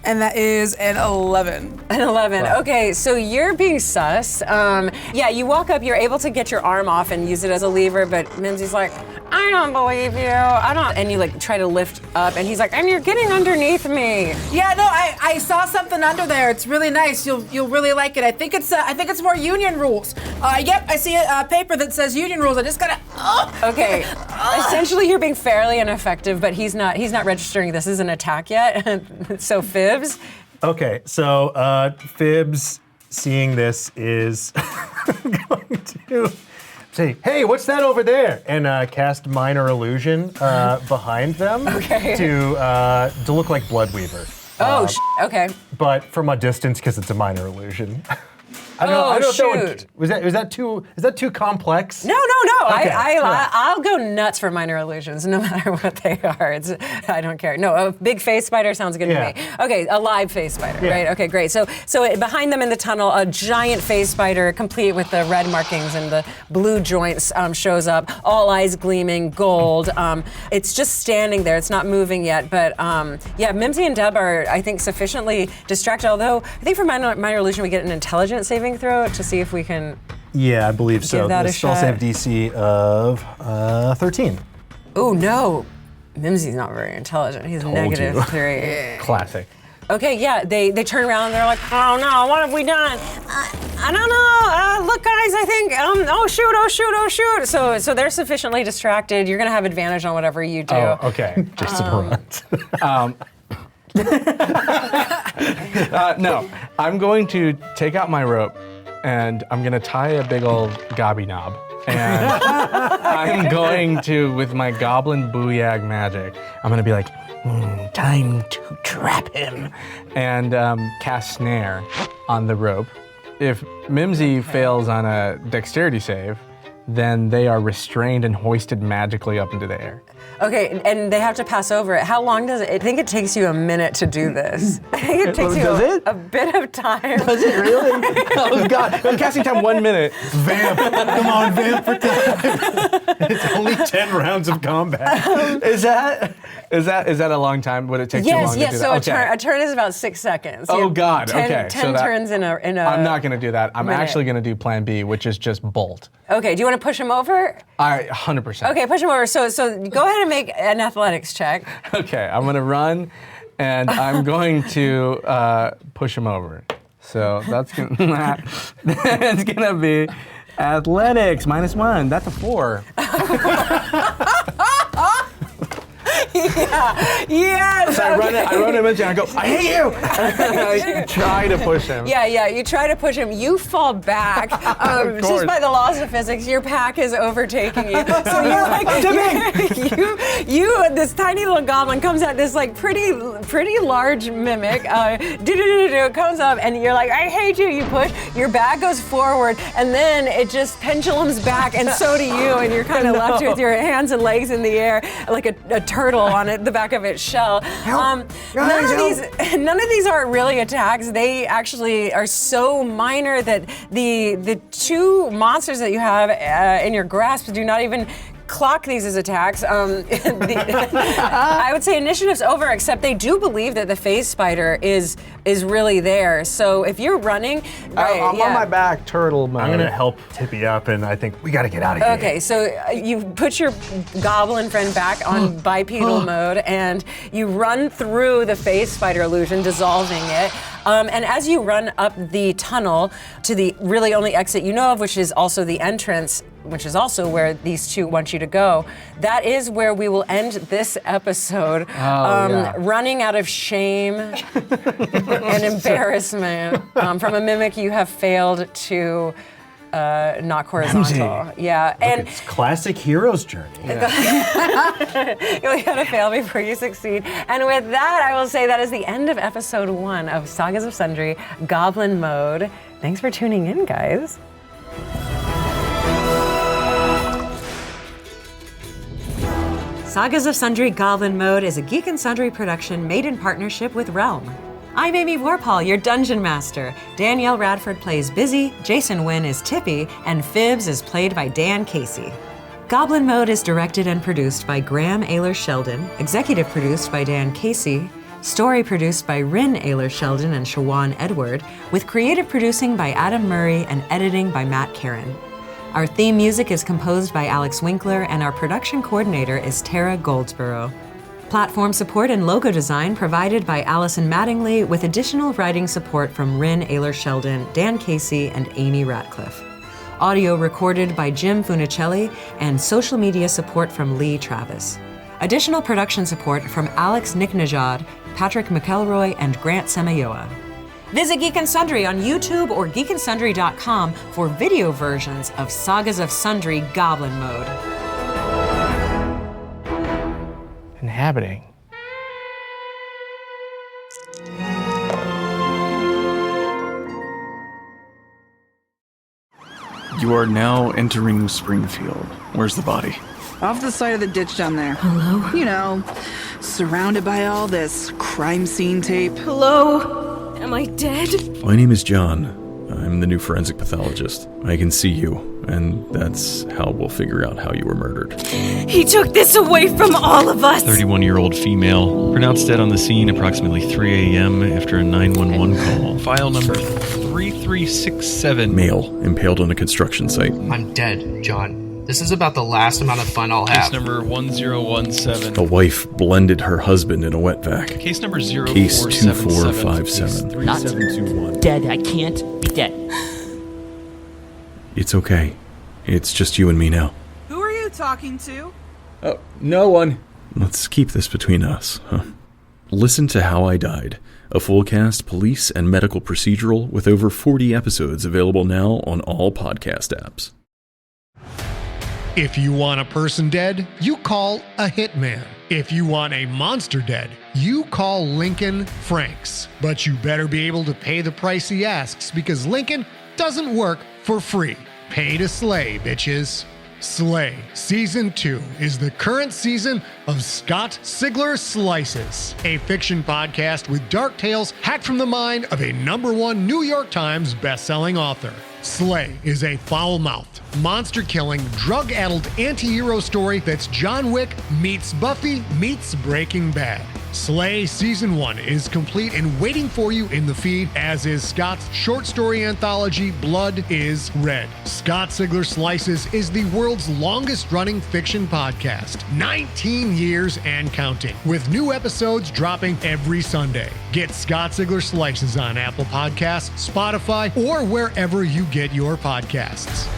And that is an 11. An 11. Wow. Okay, so you're being sus. You walk up, you're able to get your arm off and use it as a lever, but Mimsy's like, I don't believe you. I don't. And you try to lift up, and he's like, and you're getting underneath me. Yeah, no, I saw something under there. It's really nice. You'll really like it. I think it's more union rules. Yep, I see a paper that says union rules. I just gotta. Okay. Essentially, you're being fairly ineffective, but he's not registering this as an attack yet. So Fibs. Okay, so Fibs, seeing this, is going to say, hey, what's that over there? And cast Minor Illusion behind them to look like Bloodweaver. Okay. But from a distance because it's a minor illusion. I don't know if that would, is that too complex? No. Okay, I'll go nuts for minor illusions, no matter what they are. I don't care. No, a big face spider sounds good to me. Okay, a live face spider, right? Okay, great. So behind them in the tunnel, a giant face spider, complete with the red markings and the blue joints, shows up. All eyes gleaming, gold. It's just standing there. It's not moving yet. But Mimsy and Deb are, I think, sufficiently distracted. Although I think for minor illusion, we get an intelligence saving throw to see if we can. Yeah, I believe so. Give that The a spell save shot. DC of 13. Oh no, Mimsy's not very intelligent. He's Told negative you. 3. Classic. Okay, yeah, they turn around and they're like, oh no, what have we done? I don't know. Look, guys, I think, oh shoot. So they're sufficiently distracted. You're gonna have advantage on whatever you do. Oh, okay. Jason runs. No, I'm going to take out my rope and I'm gonna tie a big old gobby knob. And I'm going to, with my goblin booyag magic, I'm gonna be like, time to trap him. And cast snare on the rope. If Mimsy fails on a dexterity save, then they are restrained and hoisted magically up into the air. Okay, and they have to pass over it. How long does it? I think it takes you a minute to do this. I think it takes you a bit of time. Does it really? Oh God! I'm casting time 1 minute. Vamp! Come on, vamp for time. It's only 10 rounds of combat. Is that a long time? Would it take too long to do that? Yes. So Okay. a turn is about 6 seconds. Oh God! 10, Okay. 10 turns in a. I'm not going to do that. I'm minute. actually going to do Plan B, which is just bolt. Okay. Do you want to push him over? 100%. Okay, push him over. So go ahead and make an athletics check. Okay, I'm gonna run, and I'm going to push him over. So that's it's gonna be athletics -1. That's a 4. Yeah. So I run him into, and I go, I hate you. I try to push him. Yeah. You try to push him. You fall back. Just by the laws of physics, your pack is overtaking you. So you're like, this tiny little goblin comes at this like pretty large mimic. Comes up, and you're like, I hate you. You push. Your back goes forward, and then it just pendulums back, and so do you. And you're kind of left with your hands and legs in the air, like a turtle on the back of its shell. None of these aren't really attacks. They actually are so minor that the 2 monsters that you have in your grasp do not even clock these as attacks. I would say initiative's over, except they do believe that the phase spider is really there. So if you're running, right, I'm on my back, turtle mode. I'm gonna help Tippy up, and I think we gotta get out of here. Okay, so you put your goblin friend back on bipedal mode, and you run through the phase spider illusion, dissolving it. And as you run up the tunnel to the really only exit you know of, which is also the entrance, which is also where these 2 want you to go, that is where we will end this episode. Running out of shame and embarrassment from a mimic you have failed to knock horizontal. Yeah, and it's classic hero's journey. you gotta fail before you succeed. And with that, I will say that is the end of episode 1 of Sagas of Sundry, Goblin Mode. Thanks for tuning in, guys. Sagas of Sundry Goblin Mode is a Geek and Sundry production made in partnership with Realm. I'm Amy Vorpahl, your Dungeon Master. Danielle Radford plays Busy, Jason Nguyen is Tippy, and Phibbs is played by Dan Casey. Goblin Mode is directed and produced by Graham Ayler-Sheldon, executive produced by Dan Casey, story produced by Rin Ayler-Sheldon and Shawan Edward, with creative producing by Adam Murray and editing by Matt Karen. Our theme music is composed by Alex Winkler, and our production coordinator is Tara Goldsborough. Platform support and logo design provided by Allison Mattingly, with additional writing support from Rin Ayler-Sheldon, Dan Casey, and Amy Ratcliffe. Audio recorded by Jim Funicelli, and social media support from Lee Travis. Additional production support from Alex Nicknajad, Patrick McElroy, and Grant Semayoa. Visit Geek and Sundry on YouTube or geekandsundry.com for video versions of Sagas of Sundry Goblin Mode. Inhabiting. You are now entering Springfield. Where's the body? Off the side of the ditch down there. Hello? You know, surrounded by all this crime scene tape. Hello? Am I dead? My name is John. I'm the new forensic pathologist. I can see you, and that's how we'll figure out how you were murdered. He took this away from all of us! 31-year-old female, pronounced dead on the scene approximately 3 a.m. after a 911 call. File number 3367. Male, impaled on a construction site. I'm dead, John. This is about the last amount of fun I'll have. Case number 1017. A wife blended her husband in a wet vac. Case number Case 2457. Not dead. I can't be dead. It's okay. It's just you and me now. Who are you talking to? Oh, no one. Let's keep this between us, huh? Listen to How I Died, a full cast police and medical procedural with over 40 episodes available now on all podcast apps. If you want a person dead, you call a hitman. If you want a monster dead, you call Lincoln Franks. But you better be able to pay the price he asks, because Lincoln doesn't work for free. Pay to slay, bitches. Slay Season 2 is the current season of Scott Sigler Slices, a fiction podcast with dark tales hacked from the mind of a #1 New York Times bestselling author. Slay is a foul-mouthed, monster-killing, drug-addled anti-hero story that's John Wick meets Buffy meets Breaking Bad. Slay Season 1 is complete and waiting for you in the feed, as is Scott's short story anthology, Blood is Red. Scott Sigler Slices is the world's longest-running fiction podcast, 19 years and counting, with new episodes dropping every Sunday. Get Scott Sigler Slices on Apple Podcasts, Spotify, or wherever you get your podcasts.